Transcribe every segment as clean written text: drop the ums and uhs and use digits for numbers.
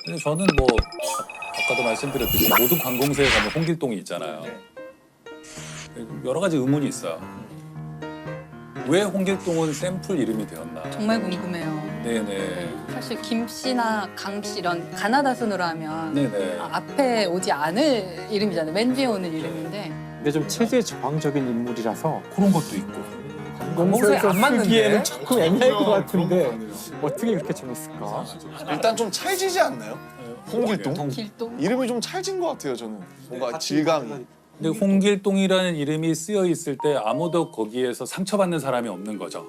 근데 저는 뭐 아까도 말씀드렸듯이 모든 관공서에 가면 홍길동이 있잖아요. 여러 가지 의문이 있어요. 왜 홍길동은 샘플 이름이 되었나? 정말 궁금해요. 네네. 사실 김 씨나 강 씨 이런 가나다 순으로 하면 네네. 앞에 오지 않을 이름이잖아요. 맨 뒤에 오는 이름인데. 근데 좀 체제 저항적인 인물이라서 그런 것도 있고. 공소에서 안 맞는데? 쓰기에는 조금 애매할 것 같은데 어떻게 그렇게 정했을까? 일단 좀 찰지지 않나요? 홍길동? 길동. 이름이 좀 찰진 것 같아요, 저는. 뭔가 질감이. 근데 홍길동이라는 이름이 쓰여 있을 때 아무도 거기에서 상처받는 사람이 없는 거죠.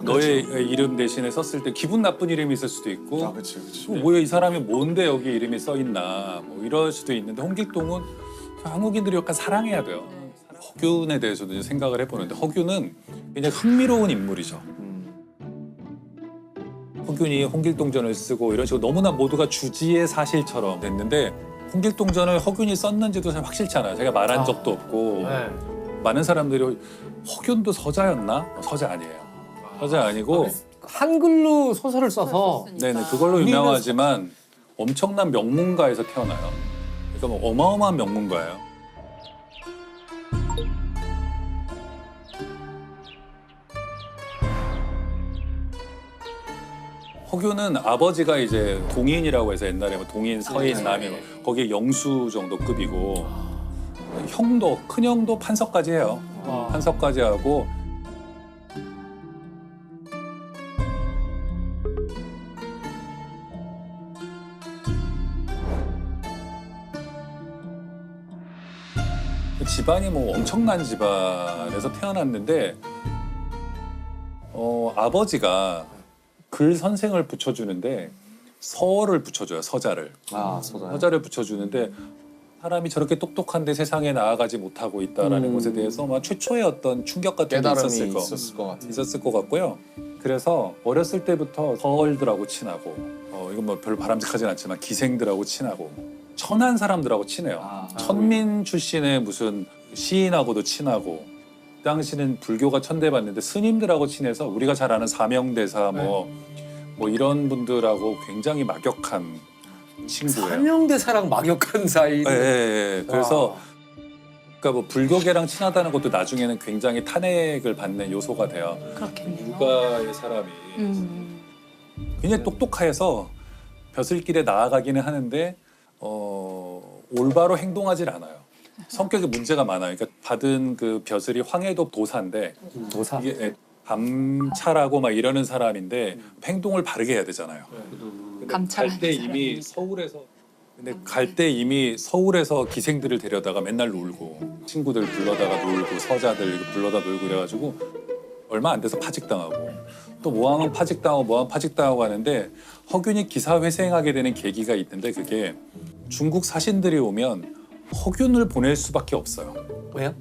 너의 이름 대신에 썼을 때 기분 나쁜 이름이 있을 수도 있고 아, 그치, 그치. 뭐야 이 사람이 뭔데 여기 이름이 써 있나 뭐 이럴 수도 있는데 홍길동은 한국인들이 약간 사랑해야 돼요. 허균에 대해서도 이제 생각을 해보는데 허균은 굉장히 흥미로운 인물이죠. 허균이 홍길동전을 쓰고 이런 식으로 너무나 모두가 주지의 사실처럼 됐는데 홍길동전을 허균이 썼는지도 잘 확실치 않아요. 제가 말한 적도 없고 많은 사람들이 허균도 서자였나? 서자 아니에요. 서자 아니고 한글로 소설을 써서 네네 그걸로 유명하지만 엄청난 명문가에서 태어나요. 그러니까 뭐 어마어마한 명문가예요. 허균은 아버지가 이제 동인이라고 해서 옛날에 뭐 동인, 서인, 남인 거기에 영수 정도 급이고 형도 큰형도 판서까지 해요. 판서까지 하고 집안이 뭐 엄청난 집안에서 태어났는데 아버지가 글 선생을 붙여주는데 서를 붙여줘요. 서자를. 서자를 붙여주는데 사람이 저렇게 똑똑한데 세상에 나아가지 못하고 있다라는 것에 대해서 막 최초의 어떤 충격 같은 게 깨달음이 있었을 것 같고요. 그래서 어렸을 때부터 서얼들하고 친하고 이건 뭐 별로 바람직하진 않지만 기생들하고 친하고 천한 사람들하고 친해요. 천민 출신의 무슨 시인하고도 친하고 그 당시는 불교가 천대받는데 스님들하고 친해서 우리가 잘 아는 사명대사 뭐 이런 분들하고 굉장히 막역한 친구예요. 사명대사랑 막역한 사이. 예. 그래서 그러니까 뭐 불교계랑 친하다는 것도 나중에는 굉장히 탄핵을 받는 요소가 돼요. 그렇겠네요. 누가의 사람이 굉장히 똑똑해서 벼슬길에 나아가기는 하는데 올바로 행동하질 않아요. 성격에 문제가 많아요. 그러니까 받은 그 벼슬이 황해도 도사인데 도사. 이게 감찰하고 막 이러는 사람인데 행동을 바르게 해야 되잖아요. 감찰하는 갈 때 이미 서울에서 갈 때 이미 서울에서 기생들을 데려다가 맨날 놀고 친구들 불러다가 놀고 서자들 불러다 놀고 그래가지고 얼마 안 돼서 파직당하고 또 모항은 파직당하고 모항 파직당하고 하는데 허균이 기사회생하게 되는 계기가 있는데 그게 중국 사신들이 오면 허균을 보낼 수밖에 없어요. 왜요?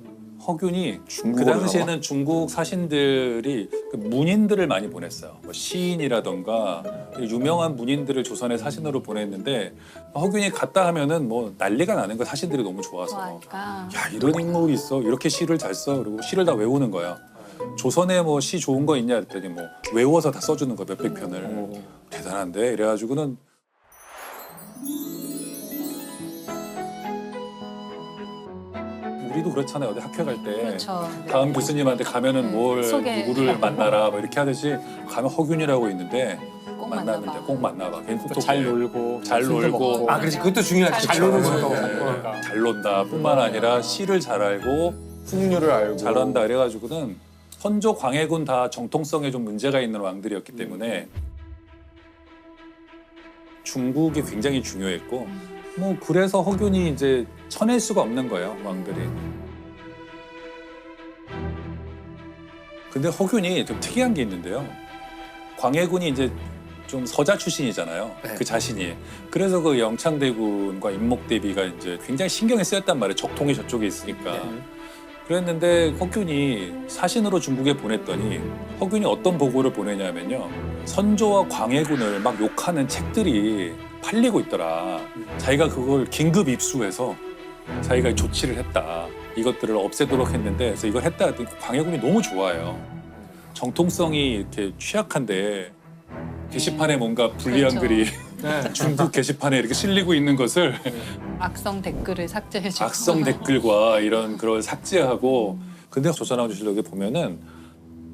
허균이 그 당시에는 중국 사신들이 그 문인들을 많이 보냈어요. 뭐 시인이라던가 유명한 문인들을 조선의 사신으로 보냈는데 허균이 갔다 하면은 뭐 난리가 나는 거야. 사신들이 너무 좋아서. 좋아하니까. 야 이런 인물이 있어. 이렇게 시를 잘 써. 그리고 시를 다 외우는 거야. 조선에 뭐 시 좋은 거 있냐 했더니 뭐 외워서 다 써주는 거야. 몇백 편을. 대단한데 이래가지고는 우리도 그렇잖아요. 어디 학교 갈 때 그렇죠. 다음 교수님한테 가면은 뭘 소개. 누구를 만나라 뭐 이렇게 하듯이 가면 허균이라고 있는데 꼭 만나는데 만나봐. 꼭 만나봐. 걔는 똑똑해. 잘 놀고 잘 술도 놀고. 먹고. 아, 그렇지. 그것도 중요하지. 잘 잘 노는 놀고. 것도. 네, 잘 논다 뿐만 아니라 시를 잘 알고 풍류를 알고. 잘한다 그래가지고는 선조 광해군 다 정통성에 좀 문제가 있는 왕들이었기 때문에 중국이 굉장히 중요했고 뭐 그래서 허균이 이제 쳐낼 수가 없는 거예요 왕들이. 근데 허균이 좀 특이한 게 있는데요. 광해군이 이제 좀 서자 출신이잖아요. 그 자신이. 그래서 그 영창대군과 임목대비가 이제 굉장히 신경이 쓰였단 말이에요. 적통이 저쪽에 있으니까. 그랬는데 허균이 사신으로 중국에 보냈더니 허균이 어떤 보고를 보내냐면요. 선조와 광해군을 막 욕하는 책들이 팔리고 있더라. 자기가 그걸 긴급 입수해서 자기가 조치를 했다. 이것들을 없애도록 했는데 그래서 이걸 했다 했더니 광해군이 너무 좋아해요. 정통성이 이렇게 취약한데 게시판에 뭔가 불리한 그렇죠. 글이 네. 중국 게시판에 이렇게 실리고 있는 것을 악성 댓글을 삭제해주고. 악성 댓글과 이런 그걸 삭제하고. 근데 조선왕조실록에 보면은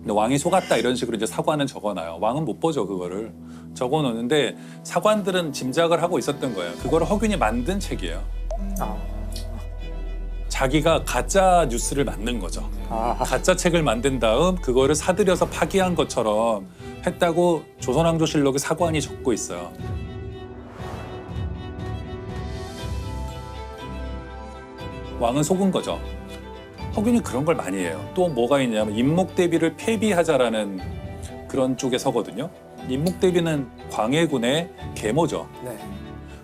왕이 속았다 이런 식으로 이제 사관은 적어놔요. 왕은 못 보죠 그거를. 적어놓는데 사관들은 짐작을 하고 있었던 거예요. 그거를 허균이 만든 책이에요. 아, 자기가 가짜 뉴스를 만든 거죠. 아, 가짜 책을 만든 다음 그거를 사들여서 파기한 것처럼 했다고 조선왕조실록의 사관이 적고 있어요. 왕은 속은 거죠. 허균이 그런 걸 많이 해요. 또 뭐가 있냐면 임목대비를 폐비하자라는 그런 쪽에 서거든요. 임목대비는 광해군의 계모죠. 네.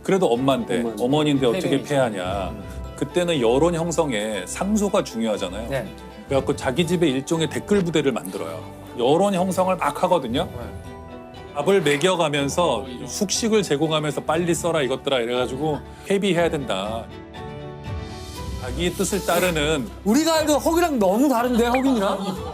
그래도 엄마인데 어머니인데 어떻게 폐비이죠. 폐하냐. 그때는 여론 형성에 상소가 중요하잖아요. 네. 그래갖고 자기 집에 일종의 댓글 부대를 만들어요. 여론 형성을 막 하거든요. 밥을 먹여가면서 숙식을 제공하면서 빨리 써라 이것들아 이래가지고 폐비해야 된다. 자기의 뜻을 따르는 우리가 알던 허기랑 너무 다른데 허균이랑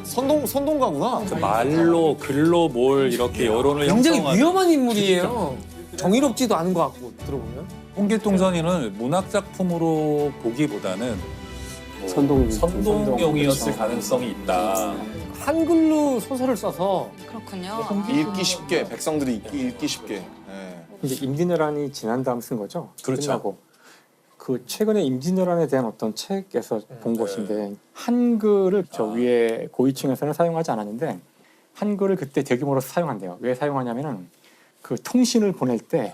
선동가구나. 그 말로 글로 뭘 이렇게 여론을 굉장히 형성하는 위험한 인물이에요. 정의롭지도 않은 것 같고 들어보면. 홍길동선인을 문학 작품으로 보기보다는 뭐 선동용이었을 그렇죠. 가능성이 있다. 한글로 소설을 써서 그렇군요. 읽기 쉽게 백성들이 읽기 쉽게. 네. 이제 임진왜란이 지난 다음 쓴 거죠. 그렇죠. 끝나고. 그 최근에 임진왜란에 대한 어떤 책에서 본 것인데 한글을 저 위에 고위층에서는 사용하지 않았는데 한글을 그때 대규모로 사용한대요. 왜 사용하냐면은 그 통신을 보낼 때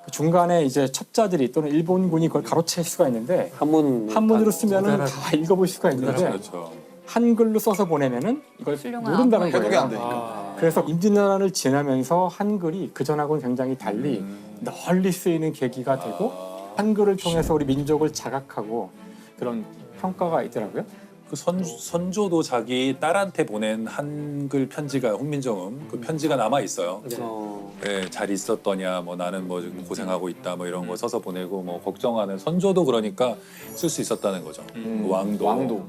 그 중간에 이제 첩자들이 또는 일본군이 그걸 가로챌 수가 있는데 한문으로 쓰면은 다 읽어볼 수가 있는데 그렇죠. 한글로 써서 보내면은 이걸 훌륭한 모른다는 안무예요. 해독이 거예요. 안 되니까. 그래서 임진왜란을 지나면서 한글이 그 전하고는 굉장히 달리 널리 쓰이는 계기가 되고 한글을 통해서 우리 민족을 자각하고 그런 평가가 있더라고요. 그 선조도 자기 딸한테 보낸 한글 편지가 훈민정음 그 편지가 남아 있어요. 네, 잘 있었더냐, 뭐 나는 뭐 지금 고생하고 있다, 뭐 이런 거 써서 보내고 뭐 걱정하는 선조도 그러니까 쓸 수 있었다는 거죠. 그 왕도.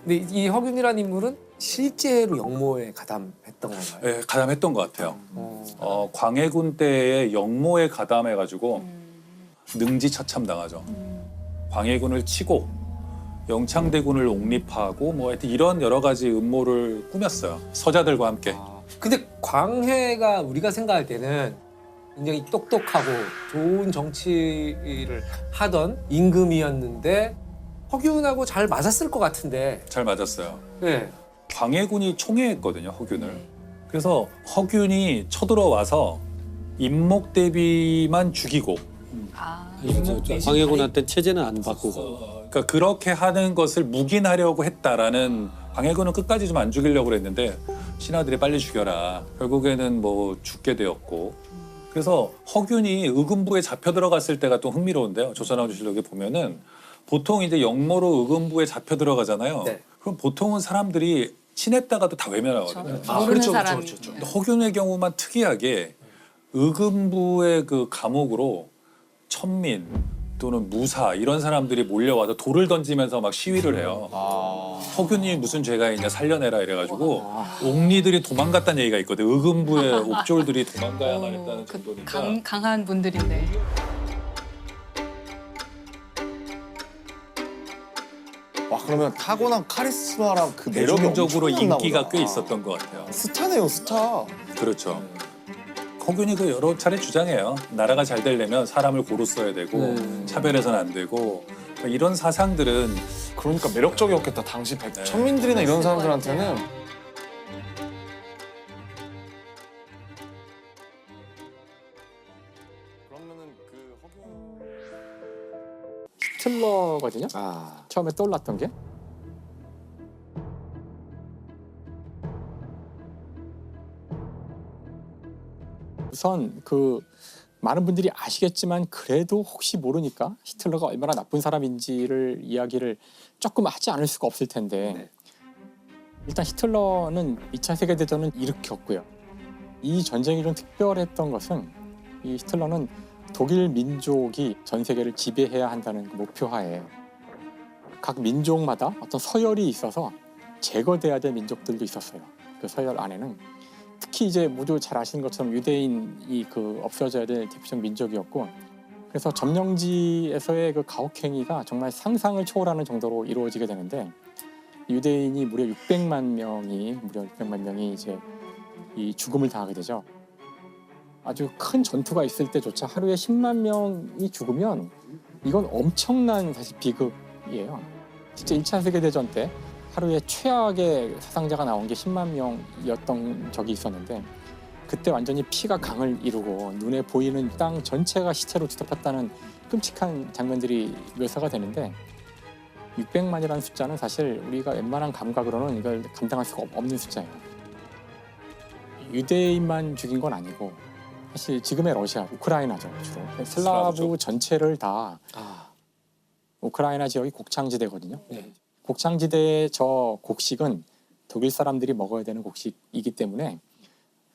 근데 이 허균이라는 인물은 실제로 영모에 가담했던 건가요? 네, 가담했던 것 같아요. 광해군 때에 영모에 가담해가지고 능지처참당하죠. 광해군을 치고 영창대군을 옹립하고 뭐 하여튼 이런 여러 가지 음모를 꾸몄어요. 서자들과 함께. 근데 광해가 우리가 생각할 때는 굉장히 똑똑하고 좋은 정치를 하던 임금이었는데 허균하고 잘 맞았을 것 같은데. 잘 맞았어요. 네. 광해군이 총애했거든요, 허균을. 그래서 허균이 쳐들어와서 임목대비만 죽이고 광해군한테 체제는 안 바꾸고. 그러니까 그렇게 하는 것을 묵인하려고 했다라는 광해군은 끝까지 좀 안 죽이려고 그랬는데 신하들이 빨리 죽여라. 결국에는 뭐 죽게 되었고. 그래서 허균이 의금부에 잡혀 들어갔을 때가 또 흥미로운데요. 조선왕조실록에 보면은 보통 이제 영모로 의금부에 잡혀 들어가잖아요. 네. 그럼 보통은 사람들이 친했다가도 다 외면하거든요. 모르는 그렇죠, 사람이. 근데 허균의 경우만 특이하게 의금부의 그 감옥으로 천민 또는 무사 이런 사람들이 몰려와서 돌을 던지면서 막 시위를 해요. 허균이 무슨 죄가 있냐 살려내라 이래가지고 옥리들이 도망갔다는 얘기가 있거든. 의금부의 옥졸들이 도망가야만 했다는 정도니까. 강한 분들인데. 와 그러면 타고난 카리스마랑 그 매력이 대중적으로 엄청났나 인기가 보다. 꽤 있었던 것 같아요. 스타네요 스타. 그렇죠. 허균이 그 여러 차례 주장해요. 나라가 잘 되려면 사람을 고루 써야 되고 차별해서는 안 되고 그러니까 이런 사상들은 그러니까 매력적이었겠다 당시 천민들이나 이런 사람들한테는. 그러면은 그 허균 히틀러거든요. 처음에 떠올랐던 게. 우선 그 많은 분들이 아시겠지만 그래도 혹시 모르니까 히틀러가 얼마나 나쁜 사람인지를 이야기를 조금 하지 않을 수가 없을 텐데 일단 히틀러는 2차 세계대전을 일으켰고요. 이 전쟁이 좀 특별했던 것은 이 히틀러는 독일 민족이 전 세계를 지배해야 한다는 그 목표하에 각 민족마다 어떤 서열이 있어서 제거돼야 될 민족들도 있었어요. 그 서열 안에는 특히 이제 모두 잘 아시는 것처럼 유대인이 그 없어져야 될 대표적 민족이었고, 그래서 점령지에서의 그 가혹행위가 정말 상상을 초월하는 정도로 이루어지게 되는데, 유대인이 무려 600만 명이 이제 이 죽음을 당하게 되죠. 아주 큰 전투가 있을 때조차 하루에 10만 명이 죽으면 이건 엄청난 사실 비극이에요. 실제 1차 세계대전 때 하루에 최악의 사상자가 나온 게 10만 명이었던 적이 있었는데, 그때 완전히 피가 강을 이루고 눈에 보이는 땅 전체가 시체로 뒤덮였다는 끔찍한 장면들이 묘사가 되는데, 600만이라는 숫자는 사실 우리가 웬만한 감각으로는 이걸 감당할 수가 없는 숫자예요. 유대인만 죽인 건 아니고 사실 지금의 러시아, 우크라이나죠 주로. 슬라브 전체를 다 우크라이나 지역이 곡창지대거든요. 네. 곡창지대의 저 곡식은 독일 사람들이 먹어야 되는 곡식이기 때문에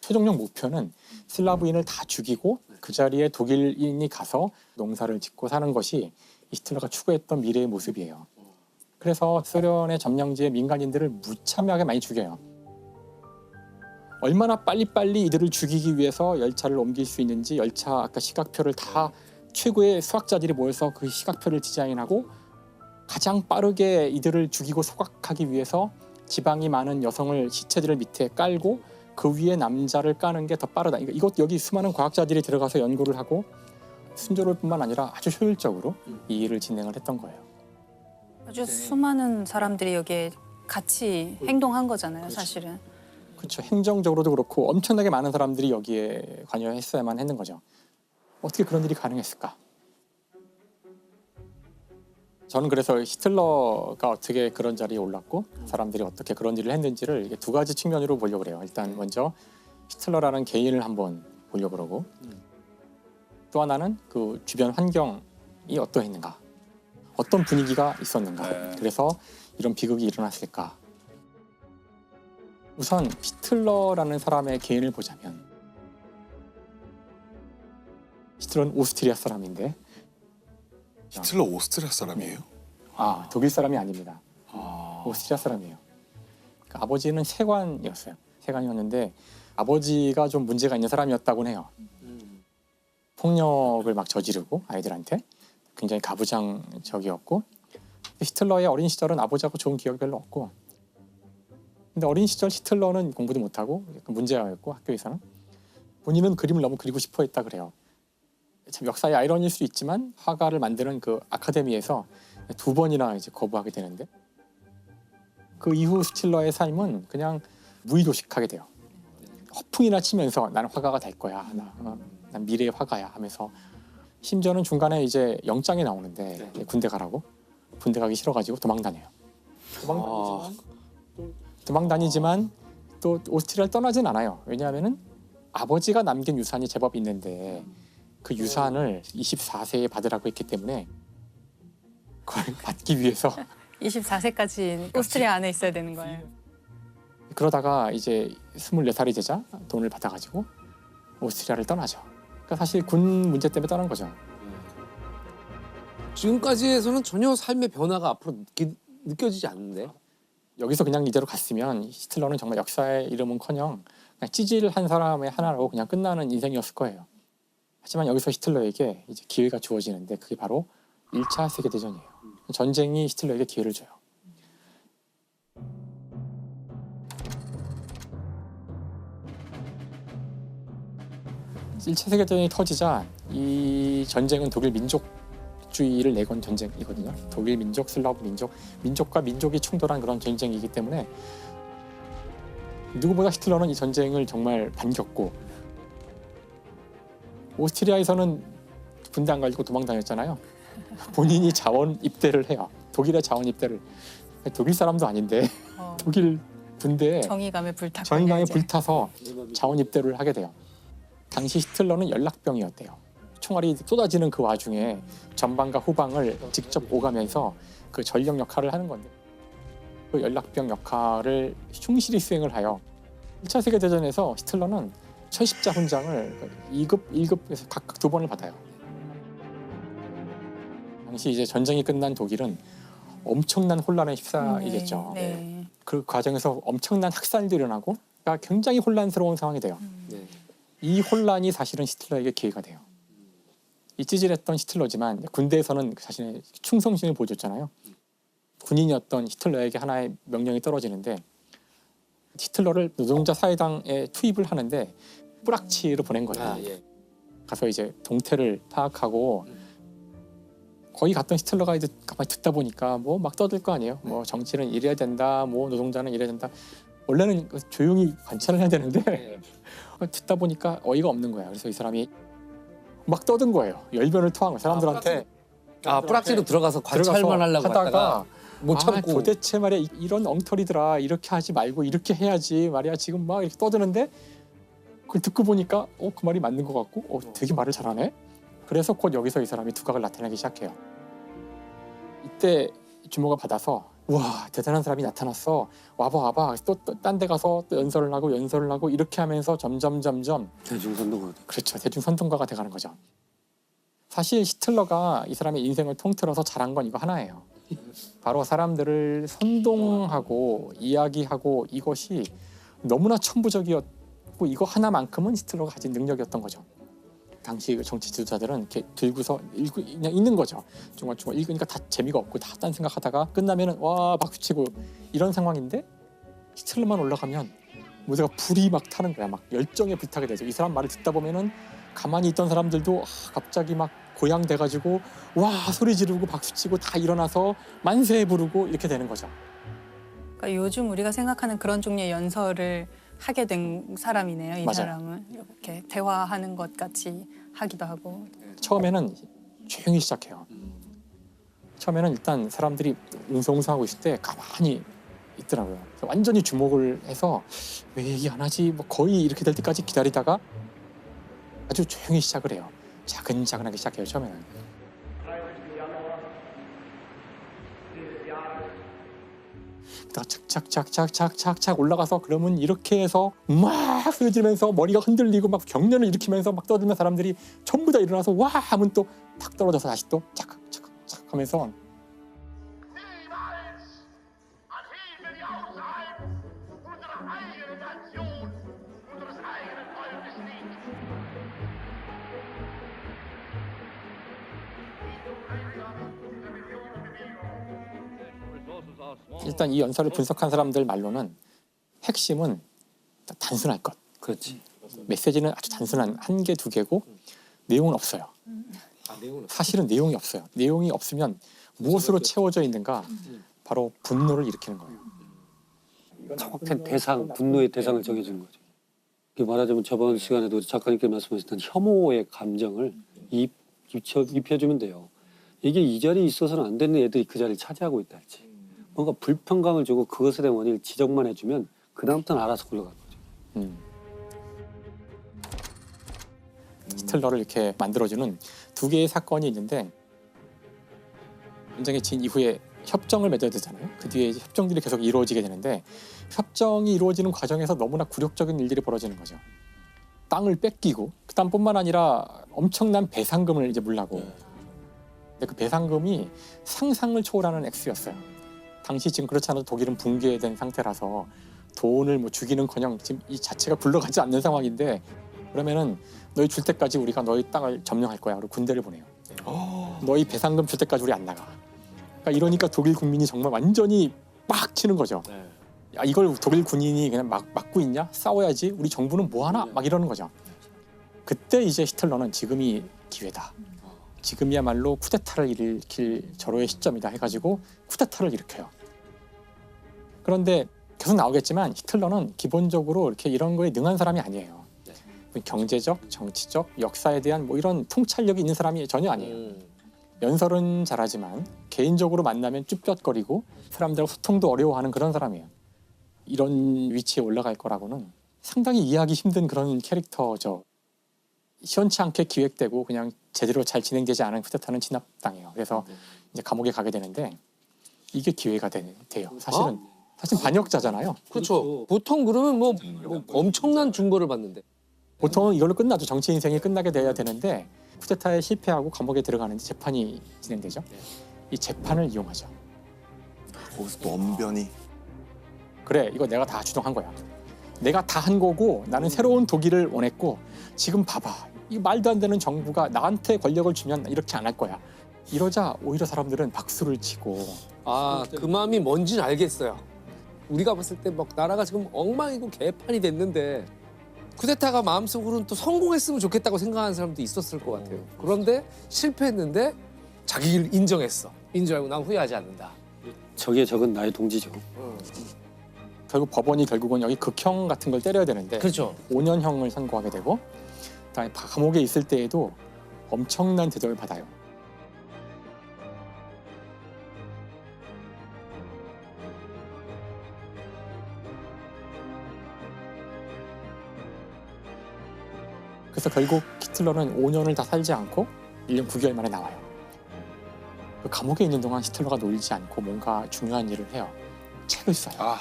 최종적 목표는 슬라브인을 다 죽이고 그 자리에 독일인이 가서 농사를 짓고 사는 것이 히틀러가 추구했던 미래의 모습이에요. 그래서 소련의 점령지의 민간인들을 무참하게 많이 죽여요. 얼마나 빨리빨리 이들을 죽이기 위해서 열차를 옮길 수 있는지 열차 아까 시각표를 다 최고의 수학자들이 모여서 그 시각표를 디자인하고 가장 빠르게 이들을 죽이고 소각하기 위해서 지방이 많은 여성을 시체들을 밑에 깔고 그 위에 남자를 까는 게 더 빠르다. 이것 여기 수많은 과학자들이 들어가서 연구를 하고 순조로울뿐만 아니라 아주 효율적으로 이 일을 진행을 했던 거예요. 아주 수많은 사람들이 여기에 같이 행동한 거잖아요, 사실은. 그렇죠. 행정적으로도 그렇고 엄청나게 많은 사람들이 여기에 관여했어야만 했는 거죠. 어떻게 그런 일이 가능했을까? 저는 그래서 히틀러가 어떻게 그런 자리에 올랐고 사람들이 어떻게 그런 일을 했는지를 이게 두 가지 측면으로 보려고 그래요. 일단 먼저 히틀러라는 개인을 한번 보려고 그러고, 또 하나는 그 주변 환경이 어떠했는가, 어떤 분위기가 있었는가, 네. 그래서 이런 비극이 일어났을까. 우선 히틀러라는 사람의 개인을 보자면, 히틀러는 오스트리아 사람인데, 히틀러 오스트리아 사람이에요? 독일 사람이 아닙니다. 오스트리아 사람이에요. 그러니까 아버지는 세관이었어요. 세관이었는데 아버지가 좀 문제가 있는 사람이었다고는 해요. 폭력을 막 저지르고 아이들한테 굉장히 가부장적이었고, 히틀러의 어린 시절은 아버지하고 좋은 기억이 별로 없고, 근데 어린 시절 히틀러는 공부도 못하고 문제아였고 학교에서는 본인은 그림을 너무 그리고 싶어 했다 그래요. 참 역사의 아이러니일 수 있지만 화가를 만드는 그 아카데미에서 2번이나 이제 거부하게 되는데, 그 이후 스틸러의 삶은 그냥 무의도식하게 돼요. 허풍이나 치면서 나는 화가가 될 거야, 난 미래의 화가야 하면서, 심지어는 중간에 이제 영장이 나오는데 군대 가라고, 군대 가기 싫어가지고 도망다녀요. 도망다니지만 또 오스트리아를 떠나진 않아요. 왜냐하면은 아버지가 남긴 유산이 제법 있는데 그 유산을 24세에 받으라고 했기 때문에 그걸 받기 위해서 24세까지 오스트리아 안에 있어야 되는 거예요. 그러다가 이제 24살이 되자 돈을 받아가지고 오스트리아를 떠나죠. 그러니까 사실 군 문제 때문에 떠난 거죠. 지금까지에서는 전혀 삶의 변화가 앞으로 느껴지지 않는데. 여기서 그냥 이대로 갔으면 히틀러는 정말 역사의 이름은커녕 그냥 찌질한 사람의 하나로 그냥 끝나는 인생이었을 거예요. 하지만 여기서 히틀러에게 이제 기회가 주어지는데 그게 바로 1차 세계대전이에요. 전쟁이 히틀러에게 기회를 줘요. (1차) 세계대전이 터지자 이 전쟁은 독일 민족주의를 내건 전쟁이거든요. 독일 민족, 슬라브 민족, 민족과 민족이 충돌한 그런 전쟁이기 때문에 누구보다 히틀러는 이 전쟁을 정말 반겼고, 오스트리아에서는 군대 안 가지고 도망다녔잖아요. 본인이 자원 입대를 해요. 독일의 자원 입대를. 독일 사람도 아닌데 독일 군대에 정의감에 불탔고 정의감에 불타서 자원 입대를 하게 돼요. 당시 히틀러는 연락병이었대요. 총알이 쏟아지는 그 와중에 전방과 후방을 직접 오가면서 그 전력 역할을 하는 건데, 그 연락병 역할을 충실히 수행을 하여 1차 세계대전에서 히틀러는 철십자 훈장을 2급, 1급에서 각각 2번을 받아요. 당시 이제 전쟁이 끝난 독일은 엄청난 혼란에 휩싸이겠죠. 네. 그 과정에서 엄청난 학살도 일어나고, 그러니까 상태가 굉장히 혼란스러운 상황이 돼요. 네. 이 혼란이 사실은 히틀러에게 기회가 돼요. 이 찌질했던 히틀러지만 군대에서는 자신의 충성심을 보여줬잖아요. 군인이었던 히틀러에게 하나의 명령이 떨어지는데 히틀러를 노동자 사회당에 투입을 하는데 뿌락치로 보낸 거예요. 예. 가서 이제 동태를 파악하고 거기 갔던 히틀러가 이제 가만히 듣다 보니까 뭐 막 떠들 거 아니에요. 뭐 정치는 이래야 된다, 뭐 노동자는 이래야 된다. 원래는 조용히 관찰을 해야 되는데 듣다 보니까 어이가 없는 거야. 그래서 이 사람이 막 떠든 거예요. 열변을 토한 거예요. 사람들한테 뿌락지로 들어가서 관찰만 들어가서 하려고 하다가 하다가 못 참고. 도대체 말이야 이런 엉터리들아 이렇게 하지 말고 이렇게 해야지 말이야 지금 막 이렇게 떠드는데 그걸 듣고 보니까 그 말이 맞는 것 같고 되게 말을 잘하네. 그래서 곧 여기서 이 사람이 두각을 나타내기 시작해요. 이때 주모가 받아서 와 대단한 사람이 나타났어. 와봐 또 딴 데 가서 또 연설을 하고 이렇게 하면서 점점 대중선동가. 그렇죠. 대중선동가가 돼가는 거죠. 사실 히틀러가 이 사람의 인생을 통틀어서 잘한 건 이거 하나예요. 바로 사람들을 선동하고 이야기하고 이것이 너무나 천부적이었고 이거 하나만큼은 히틀러가 가진 능력이었던 거죠. 당시 그 정치 지도자들은 이렇게 들고서 그냥 읽는 거죠. 중간중간 읽으니까 다 재미가 없고 다 딴 생각하다가 끝나면은 와 박수치고 이런 상황인데 히틀러만 올라가면 무대가 불이 막 타는 거야. 막 열정에 불타게 되죠. 이 사람 말을 듣다 보면은 가만히 있던 사람들도 갑자기 막 고양돼가지고 와 소리 지르고 박수치고 다 일어나서 만세 부르고 이렇게 되는 거죠. 그러니까 요즘 우리가 생각하는 그런 종류의 연설을 하게 된 사람이네요. 이 맞아요. 사람은 이렇게 대화하는 것 같이 하기도 하고. 처음에는 조용히 시작해요. 처음에는 일단 사람들이 웅성웅성하고 있을 때 가만히 있더라고요. 완전히 주목을 해서 왜 얘기 안 하지? 뭐 거의 이렇게 될 때까지 기다리다가 아주 조용히 시작을 해요. 차근차근하게 시작해요. 처음에는. 그다가 착착착착착착 올라가서 그러면 이렇게 해서 막 쓰러지면서 머리가 흔들리고 막 경련을 일으키면서 막 떠들면 사람들이 전부 다 일어나서 와 하면 또 탁 떨어져서 다시 또 착착착 하면서 일단 이 연설을 분석한 사람들 말로는 핵심은 단순할 것. 그렇지. 메시지는 아주 단순한 한 개, 두 개고 내용은 없어요. 사실은 내용이 없어요. 내용이 없으면 무엇으로 채워져 있는가? 바로 분노를 일으키는 거예요. 정확한 대상, 분노의 대상을 정해주는 거죠. 이렇게 말하자면 저번 시간에도 우리 작가님께 말씀하셨던 혐오의 감정을 입혀주면 돼요. 이게 이 자리에 있어서는 안 되는 애들이 그 자리를 차지하고 있다 할지. 뭔가 불평감을 주고 그것에 대한 원인을 지적만 해주면 그 다음부터는 알아서 굴러가는 거죠. 히틀러를 이렇게 만들어주는 두 개의 사건이 있는데 전쟁이 진 이후에 협정을 맺어야 되잖아요. 그 뒤에 이제 협정들이 계속 이루어지게 되는데 협정이 이루어지는 과정에서 너무나 굴욕적인 일들이 벌어지는 거죠. 땅을 뺏기고 그다음뿐만 아니라 엄청난 배상금을 이제 물라고. 근데 그 배상금이 상상을 초월하는 액수였어요. 당시 지금 그렇지 않아도 독일은 붕괴된 상태라서 돈을 뭐 주기는커녕 지금 이 자체가 굴러가지 않는 상황인데 그러면은 너희 줄 때까지 우리가 너희 땅을 점령할 거야. 그리고 군대를 보내요. 너희 배상금 줄 때까지 우리 안 나가. 그러니까 이러니까 독일 국민이 정말 완전히 막 치는 거죠. 야, 이걸 독일 군인이 그냥 막고 있냐? 싸워야지. 우리 정부는 뭐 하나? 막 이러는 거죠. 그때 이제 히틀러는 지금이 기회다. 지금이야말로 쿠데타를 일으킬 절호의 시점이다 해가지고 쿠데타를 일으켜요. 그런데 계속 나오겠지만 히틀러는 기본적으로 이렇게 이런 거에 능한 사람이 아니에요. 경제적, 정치적, 역사에 대한 뭐 이런 통찰력이 있는 사람이 전혀 아니에요. 연설은 잘하지만 개인적으로 만나면 쭈뼛거리고 사람들하고 소통도 어려워하는 그런 사람이에요. 이런 위치에 올라갈 거라고는 상당히 이해하기 힘든 그런 캐릭터죠. 시원치 않게 기획되고 그냥 제대로 잘 진행되지 않은 쿠데타는 진압당해요. 그래서 이제 감옥에 가게 되는데 이게 기회가 돼요. 사실은 사실 반역자잖아요. 그렇죠. 보통 그러면 뭐 엄청난 중벌을 받는데. 보통은 이걸로 끝나죠. 정치 인생이 끝나게 돼야 되는데 쿠데타에 실패하고 감옥에 들어가는데 재판이 진행되죠. 이 재판을 이용하죠. 거기서 또 언변이 그래 이거 내가 다 주동한 거야. 내가 다 한 거고 나는 새로운 독일을 원했고 지금 봐봐. 이 말도 안 되는 정부가 나한테 권력을 주면 이렇게 안 할 거야. 이러자 오히려 사람들은 박수를 치고 아, 그 마음이 뭔지는 알겠어요. 우리가 봤을 때 막 나라가 지금 엉망이고 개판이 됐는데 쿠데타가 마음속으로는 또 성공했으면 좋겠다고 생각하는 사람도 있었을 것 같아요. 그런데 실패했는데 자기를 인정했어. 인정하고 난 후회하지 않는다. 적의 적은 나의 동지죠. 결국 법원이 결국은 여기 극형 같은 걸 때려야 되는데 그렇죠. 5년형을 선고하게 되고 그다음에 감옥에 있을 때에도 엄청난 대접을 받아요. 그래서 결국 히틀러는 5년을 다 살지 않고 1년 9개월 만에 나와요. 그 감옥에 있는 동안 히틀러가 놀지 않고 뭔가 중요한 일을 해요. 책을 써요. 아,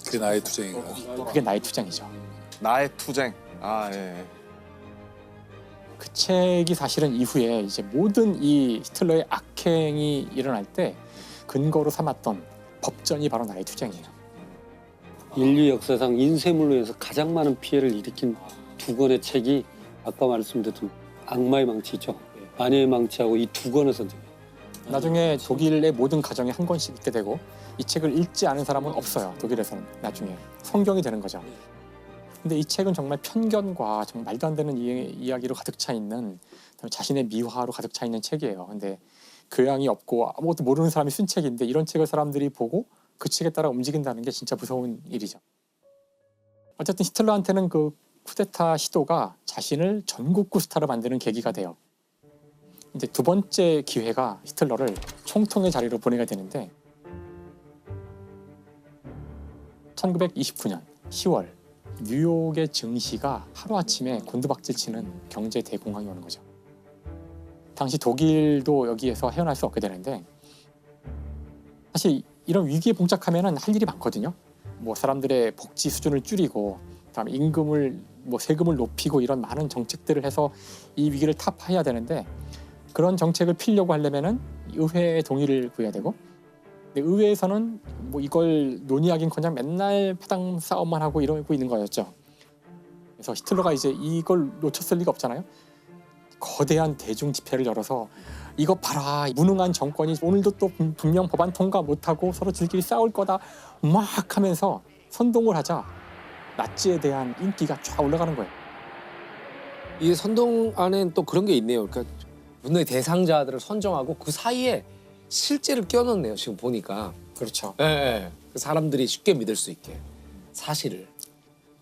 그게 나의 투쟁인가. 그게 나의 투쟁이죠. 나의 투쟁. 아, 예. 그 책이 사실은 이후에 이제 모든 이 히틀러의 악행이 일어날 때 근거로 삼았던 법전이 바로 나의 투쟁이에요. 인류 역사상 인쇄물로 해서 가장 많은 피해를 일으킨 두 권의 책이 아까 말씀드렸던 악마의 망치 있죠. 아내의 망치하고 이 두 권을 선택해요. 나중에 독일의 모든 가정에 한 권씩 읽게 되고 이 책을 읽지 않은 사람은 없어요. 독일에서는 나중에 성경이 되는 거죠. 근데 이 책은 정말 편견과 정말 말도 안 되는 이야기로 가득 차 있는 자신의 미화로 가득 차 있는 책이에요. 근데 교양이 없고 아무것도 모르는 사람이 쓴 책인데 이런 책을 사람들이 보고 그 책에 따라 움직인다는 게 진짜 무서운 일이죠. 어쨌든 히틀러한테는 그 쿠데타 시도가 자신을 전국구 스타로 만드는 계기가 돼요. 이제 두 번째 기회가 히틀러를 총통의 자리로 보내게 되는데 1929년 10월 뉴욕의 증시가 하루아침에 곤두박질 치는 경제 대공황이 오는 거죠. 당시 독일도 여기에서 헤어날 수 없게 되는데 사실 이런 위기에 봉착하면 할 일이 많거든요. 뭐 사람들의 복지 수준을 줄이고 그다음에 임금을 뭐 세금을 높이고 이런 많은 정책들을 해서 이 위기를 타파해야 되는데 그런 정책을 피려고 하려면은 의회의 동의를 구해야 되고 근데 의회에서는 뭐 이걸 논의하긴커녕 맨날 파당 싸움만 하고 이러고 있는 거였죠. 그래서 히틀러가 이제 이걸 놓쳤을 리가 없잖아요. 거대한 대중 집회를 열어서 이거 봐라 무능한 정권이 오늘도 또 분명 법안 통과 못하고 서로 지들끼리 싸울 거다 막 하면서 선동을 하자 나치에 대한 인기가 쫙 올라가는 거예요. 이 선동 안엔 또 그런 게 있네요. 그러니까 분노의 대상자들을 선정하고 그 사이에 실제를 껴넣네요. 지금 보니까. 그렇죠. 예, 예. 그 사람들이 쉽게 믿을 수 있게 사실을.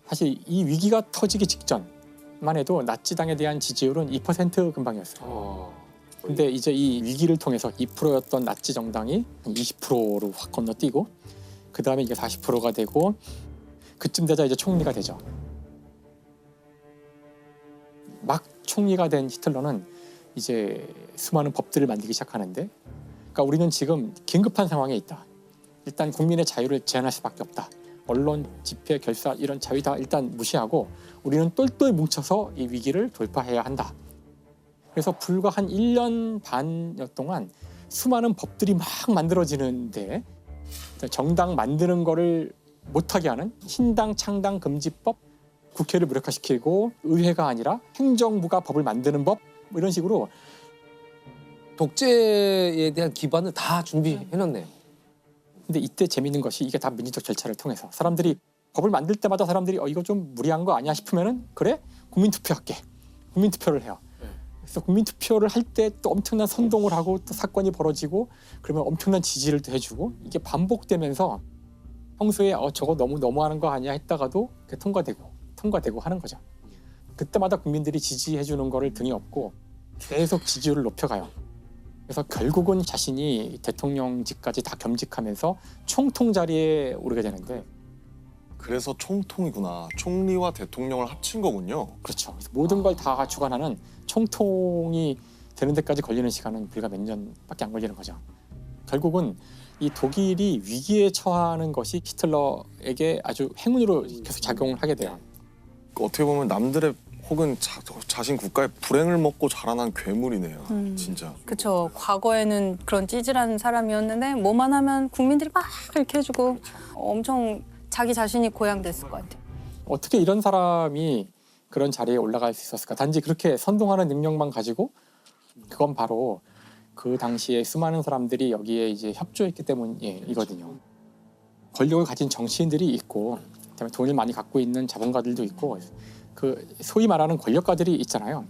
사실 이 위기가 터지기 직전만 해도 나치당에 대한 지지율은 2% 근방이었어요. 근데 이제 이 위기를 통해서 2%였던 나치 정당이 20%로 확 건너뛰고 그 다음에 이게 40%가 되고 그쯤 되자 이제 총리가 되죠. 막 총리가 된 히틀러는 이제 수많은 법들을 만들기 시작하는데 그러니까 우리는 지금 긴급한 상황에 있다. 일단 국민의 자유를 제한할 수밖에 없다. 언론, 집회, 결사 이런 자유 다 일단 무시하고 우리는 똘똘 뭉쳐서 이 위기를 돌파해야 한다. 그래서 불과 한 1년 반여 동안 수많은 법들이 막 만들어지는데 정당 만드는 거를 못하게 하는 신당 창당 금지법, 국회를 무력화시키고 의회가 아니라 행정부가 법을 만드는 법 뭐 이런 식으로 독재에 대한 기반을 다 준비해놨네요. 근데 이때 재밌는 것이 이게 다 민주적 절차를 통해서 사람들이 법을 만들 때마다 사람들이 이거 좀 무리한 거 아니야 싶으면은 그래 국민투표할게 국민투표를 해요. 그래서 국민투표를 할 때 또 엄청난 선동을 하고 또 사건이 벌어지고 그러면 엄청난 지지를 또 해주고 이게 반복되면서 평소에 저거 너무하는 거 아니야 했다가도 통과되고 하는 거죠. 그때마다 국민들이 지지해 주는 거를 등에 업고 계속 지지율을 높여가요. 그래서 결국은 자신이 대통령직까지 다 겸직하면서 총통 자리에 오르게 되는데 그래서 총통이구나. 총리와 대통령을 합친 거군요. 그렇죠. 그래서 모든 걸 다 주관하는 총통이 되는 데까지 걸리는 시간은 불과 몇 년밖에 안 걸리는 거죠. 결국은 이 독일이 위기에 처하는 것이 히틀러에게 아주 행운으로 계속 작용을 하게 돼요. 어떻게 보면 남들의 혹은 자신 국가의 불행을 먹고 자라난 괴물이네요. 진짜. 그렇죠. 과거에는 그런 찌질한 사람이었는데 뭐만 하면 국민들이 막 이렇게 해주고 엄청 자기 자신이 고향됐을 것 같아요. 어떻게 이런 사람이 그런 자리에 올라갈 수 있었을까? 단지 그렇게 선동하는 능력만 가지고 그건 바로 그 당시에 수많은 사람들이 여기에 이제 협조했기 때문이거든요. 권력을 가진 정치인들이 있고, 그다음에 돈을 많이 갖고 있는 자본가들도 있고, 그 소위 말하는 권력가들이 있잖아요.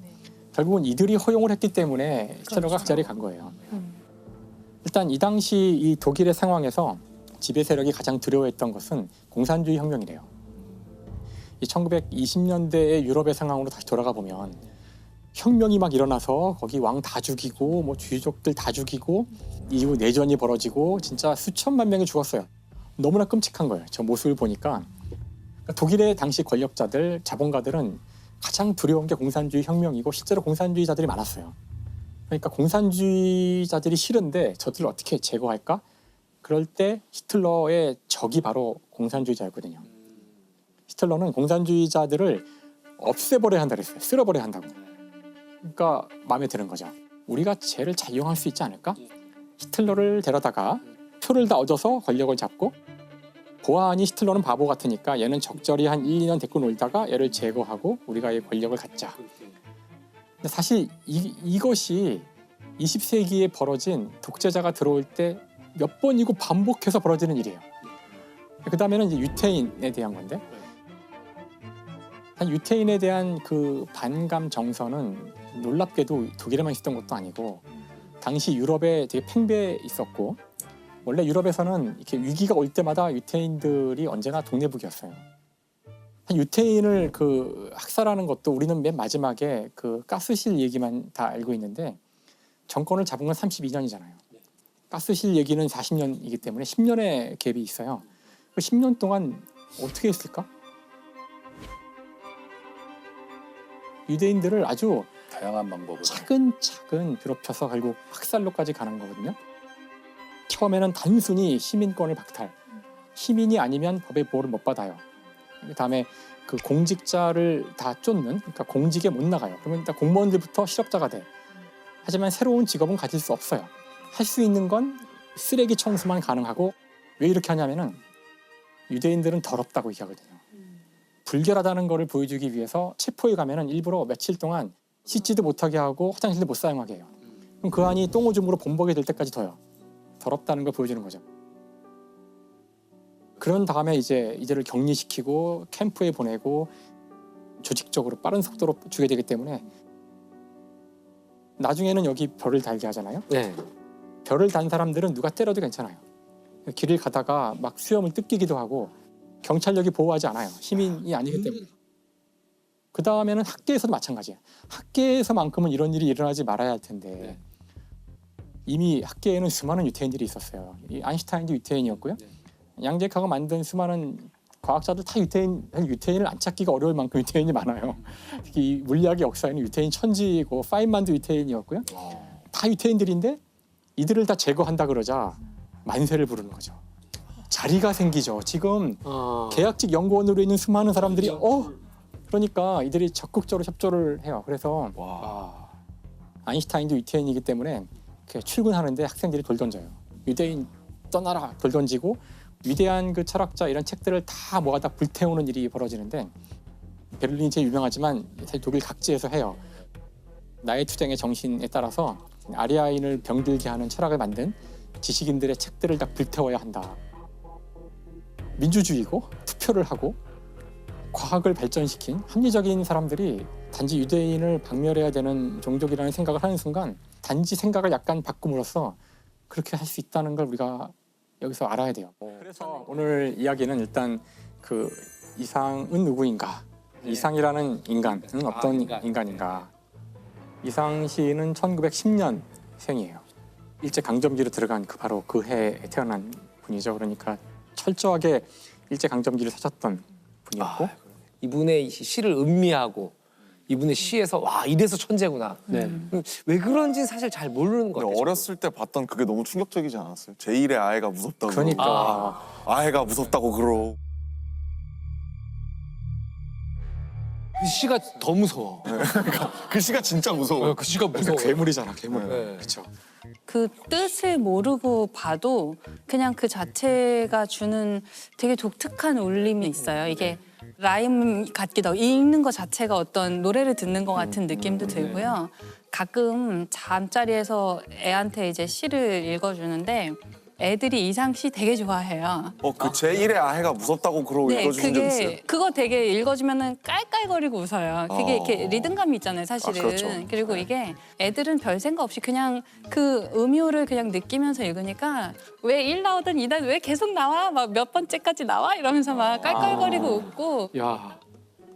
결국은 이들이 허용을 했기 때문에 히틀러가 그 자리에 간 거예요. 일단 이 당시 이 독일의 상황에서 지배 세력이 가장 두려워했던 것은 공산주의 혁명이래요. 이 1920년대의 유럽의 상황으로 다시 돌아가 보면 혁명이 막 일어나서 거기 왕 다 죽이고 뭐 귀족들 다 죽이고 이후 내전이 벌어지고 진짜 수천만 명이 죽었어요. 너무나 끔찍한 거예요. 저 모습을 보니까 독일의 당시 권력자들, 자본가들은 가장 두려운 게 공산주의 혁명이고 실제로 공산주의자들이 많았어요. 그러니까 공산주의자들이 싫은데 저들을 어떻게 제거할까? 그럴 때 히틀러의 적이 바로 공산주의자였거든요. 히틀러는 공산주의자들을 없애버려야 한다 그랬어요. 쓸어버려야 한다고. 그러니까 마음에 드는 거죠. 우리가 쟤를 잘 이용할 수 있지 않을까? 히틀러를 데려다가 표를 다 얻어서 권력을 잡고 보아하니 히틀러는 바보 같으니까 얘는 적절히 한 1, 2년 데리고 놀다가 얘를 제거하고 우리가 이 권력을 갖자. 근데 사실 이것이 20세기에 벌어진 독재자가 들어올 때 몇 번이고 반복해서 벌어지는 일이에요. 그 다음에는 이제 유태인에 대한 건데 유태인에 대한 그 반감 정서는 놀랍게도 독일에만 있었던 것도 아니고 당시 유럽에 되게 팽배해 있었고 원래 유럽에서는 이렇게 위기가 올 때마다 유태인들이 언제나 독내북이었어요. 유태인을 그 학살하는 것도 우리는 맨 마지막에 그 가스실 얘기만 다 알고 있는데 정권을 잡은 건 32년이잖아요. 가스실 얘기는 40년이기 때문에 10년의 갭이 있어요. 그 10년 동안 어떻게 했을까? 유대인들을 아주 다양한 방법으로. 차근차근 괴롭혀서 결국 학살로까지 가는 거거든요. 처음에는 단순히 시민권을 박탈. 시민이 아니면 법의 보호를 못 받아요. 그다음에 그 공직자를 다 쫓는, 그러니까 공직에 못 나가요. 그러면 일단 공무원들부터 실업자가 돼. 하지만 새로운 직업은 가질 수 없어요. 할 수 있는 건 쓰레기 청소만 가능하고 왜 이렇게 하냐면은 유대인들은 더럽다고 얘기하거든요. 불결하다는 거를 보여주기 위해서 체포에 가면은 일부러 며칠 동안 씻지도 못하게 하고 화장실도 못 사용하게 해요. 그럼 그 안이 똥오줌으로 범벅이 될 때까지 둬요. 더럽다는 걸 보여주는 거죠. 그런 다음에 이제 이들을 격리시키고 캠프에 보내고 조직적으로 빠른 속도로 주게 되기 때문에 나중에는 여기 별을 달게 하잖아요. 네. 별을 단 사람들은 누가 때려도 괜찮아요. 길을 가다가 막 수염을 뜯기기도 하고 경찰력이 보호하지 않아요. 시민이 아니기 때문에. 그 다음에는 학계에서도 마찬가지예요. 학계에서만큼은 이런 일이 일어나지 말아야 할 텐데 이미 학계에는 수많은 유태인들이 있었어요. 이 아인슈타인도 유태인이었고요. 양재카가 만든 수많은 과학자들 다 유태인을 안 찾기가 어려울 만큼 유태인이 많아요. 특히 이 물리학의 역사에는 유태인 천지이고 파인만도 유태인이었고요. 다 유태인들인데 이들을 다 제거한다 그러자 만세를 부르는 거죠. 자리가 생기죠. 지금 계약직 연구원으로 있는 수많은 사람들이 그러니까 이들이 적극적으로 협조를 해요. 그래서 아인슈타인도 유태인이기 때문에 출근하는데 학생들이 돌 던져요. 유대인 떠나라 돌 던지고 위대한 그 철학자 이런 책들을 다 모아다 불태우는 일이 벌어지는데 베를린이 제일 유명하지만 사실 독일 각지에서 해요. 나의 투쟁의 정신에 따라서 아리아인을 병들게 하는 철학을 만든 지식인들의 책들을 다 불태워야 한다. 민주주의고 투표를 하고 과학을 발전시킨 합리적인 사람들이 단지 유대인을 박멸해야 되는 종족이라는 생각을 하는 순간 단지 생각을 약간 바꿈으로써 그렇게 할 수 있다는 걸 우리가 여기서 알아야 돼요. 그래서 오늘 이야기는 일단 그 이상은 누구인가? 이상이라는 인간은 어떤 인간인가? 이상 시인은 1910년생이에요. 일제강점기로 들어간 바로 그 해에 태어난 분이죠. 그러니까 철저하게 일제강점기를 사셨던 분이었고 이분의 시를 음미하고 이분의 시에서 와 이래서 천재구나. 네. 왜 그런지 사실 잘 모르는 것 같아요. 어렸을 때 봤던 그게 너무 충격적이지 않았어요? 제1의 아이가 무섭다고. 그러니까 아이가 무섭다고 그러. 그 시가 더 무서워. 글씨가 진짜 무서워. 그 시가 무서워. 괴물이잖아, 괴물. 네. 그렇죠. 그 뜻을 모르고 봐도 그냥 그 자체가 주는 되게 독특한 울림이 있어요. 이게 라임 같기도 하고 읽는 것 자체가 어떤 노래를 듣는 것 같은 느낌도 들고요. 가끔 잠자리에서 애한테 이제 시를 읽어주는데 애들이 이상시 되게 좋아해요. 그 제1의 아해가 무섭다고 그러고 읽어주신 적 있어요? 그거 되게 읽어주면은 깔깔거리고 웃어요. 그게 어. 이렇게 리듬감이 있잖아요, 사실은. 그렇죠. 그리고 이게 애들은 별 생각 없이 그냥 그 음요를 그냥 느끼면서 읽으니까 왜 1 나오던 2단 왜 계속 나와? 막 몇 번째까지 나와? 이러면서 막 깔깔거리고 웃고 야,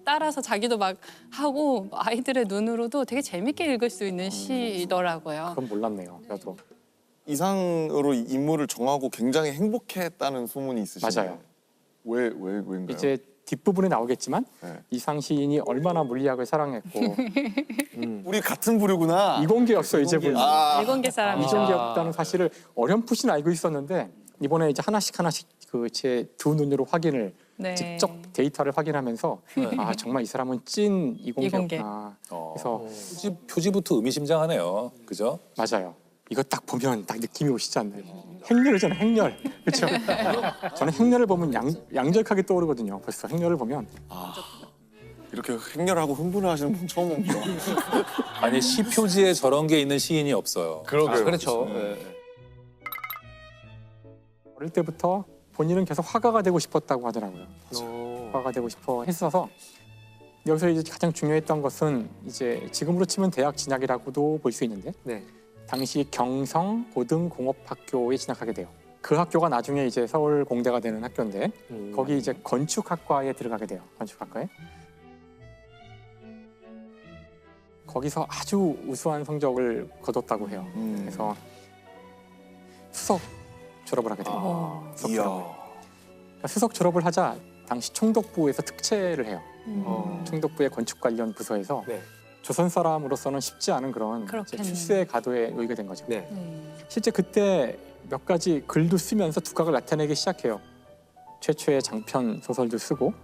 따라서 자기도 막 하고 아이들의 눈으로도 되게 재밌게 읽을 수 있는 시더라고요. 그건 몰랐네요. 나도. 이상으로 인물을 정하고 굉장히 행복했다는 소문이 있으신데 맞아요. 왜인가요? 이제 뒷부분에 나오겠지만 네. 이상 시인이 얼마나 물리학을 사랑했고 우리 같은 부류구나. 이공계였어 이제 보니. 일본계 사람이죠. 이공계였다는 사실을 어렴풋이 알고 있었는데 이번에 이제 하나씩 그 제 두 눈으로 확인을 네. 직접 데이터를 확인하면서 아 정말 이 사람은 찐 이공계였구나. 그래서 표지부터 의미심장하네요. 그죠? 맞아요. 이거 딱 보면 딱 느낌이 오시지 않나요? 행렬이잖아요, 행렬. 그렇죠? 저는 행렬을 보면 양절하게 떠오르거든요. 벌써 행렬을 보면 이렇게 행렬하고 흥분하시는 분 처음 봅니다. 아니 시 표지에 저런 게 있는 시인이 없어요. 그러게요. 그렇죠. 어릴 때부터 본인은 계속 화가가 되고 싶었다고 하더라고요. 화가가 되고 싶어 했어서 여기서 이제 가장 중요했던 것은 이제 지금으로 치면 대학 진학이라고도 볼 수 있는데 네. 당시 경성 고등공업학교에 진학하게 돼요. 그 학교가 나중에 이제 서울 공대가 되는 학교인데 거기 이제 건축학과에 들어가게 돼요. 건축학과에. 거기서 아주 우수한 성적을 거뒀다고 해요. 그래서 수석 졸업을 하게 돼요. 수석 졸업을. 그러니까 수석 졸업을 하자 당시 총독부에서 특채를 해요. 총독부의 건축 관련 부서에서 네. 조선 사람으로서는 쉽지 않은 그런 이제 그렇겠네. 출세의 가도에 놓이게 된 거죠. 네. 실제 그때 몇 가지 글도 쓰면서 두각을 나타내기 시작해요. 최초의 장편 소설도 쓰고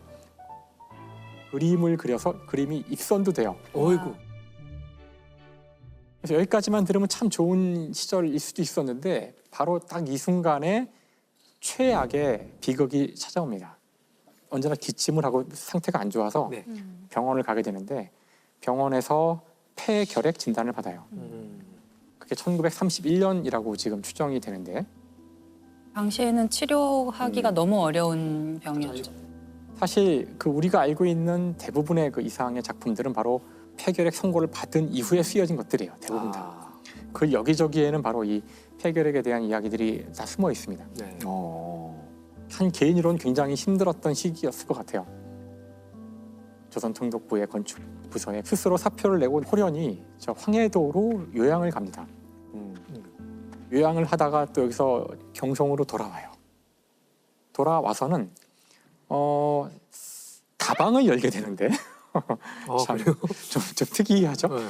그림을 그려서 그림이 입선도 돼요. 어이구. 그래서 여기까지만 들으면 참 좋은 시절일 수도 있었는데 바로 딱 이 순간에 최악의 비극이 찾아옵니다. 언제나 기침을 하고 상태가 안 좋아서 네. 병원을 가게 되는데 병원에서 폐결핵 진단을 받아요. 그게 1931년이라고 지금 추정이 되는데 당시에는 치료하기가 너무 어려운 병이었죠. 사실 그 우리가 알고 있는 대부분의 그 이상의 작품들은 바로 폐결핵 선고를 받은 이후에 쓰여진 것들이에요. 대부분 다. 그 여기저기에는 바로 이 폐결핵에 대한 이야기들이 다 숨어 있습니다. 네. 한 개인으로는 굉장히 힘들었던 시기였을 것 같아요. 조선 총독부의 건축 부서에 스스로 사표를 내고 호련히 저 황해도로 요양을 갑니다. 요양을 하다가 또 여기서 경성으로 돌아와요. 돌아와서는 다방을 열게 되는데 참, 그래요? 좀 특이하죠. 네.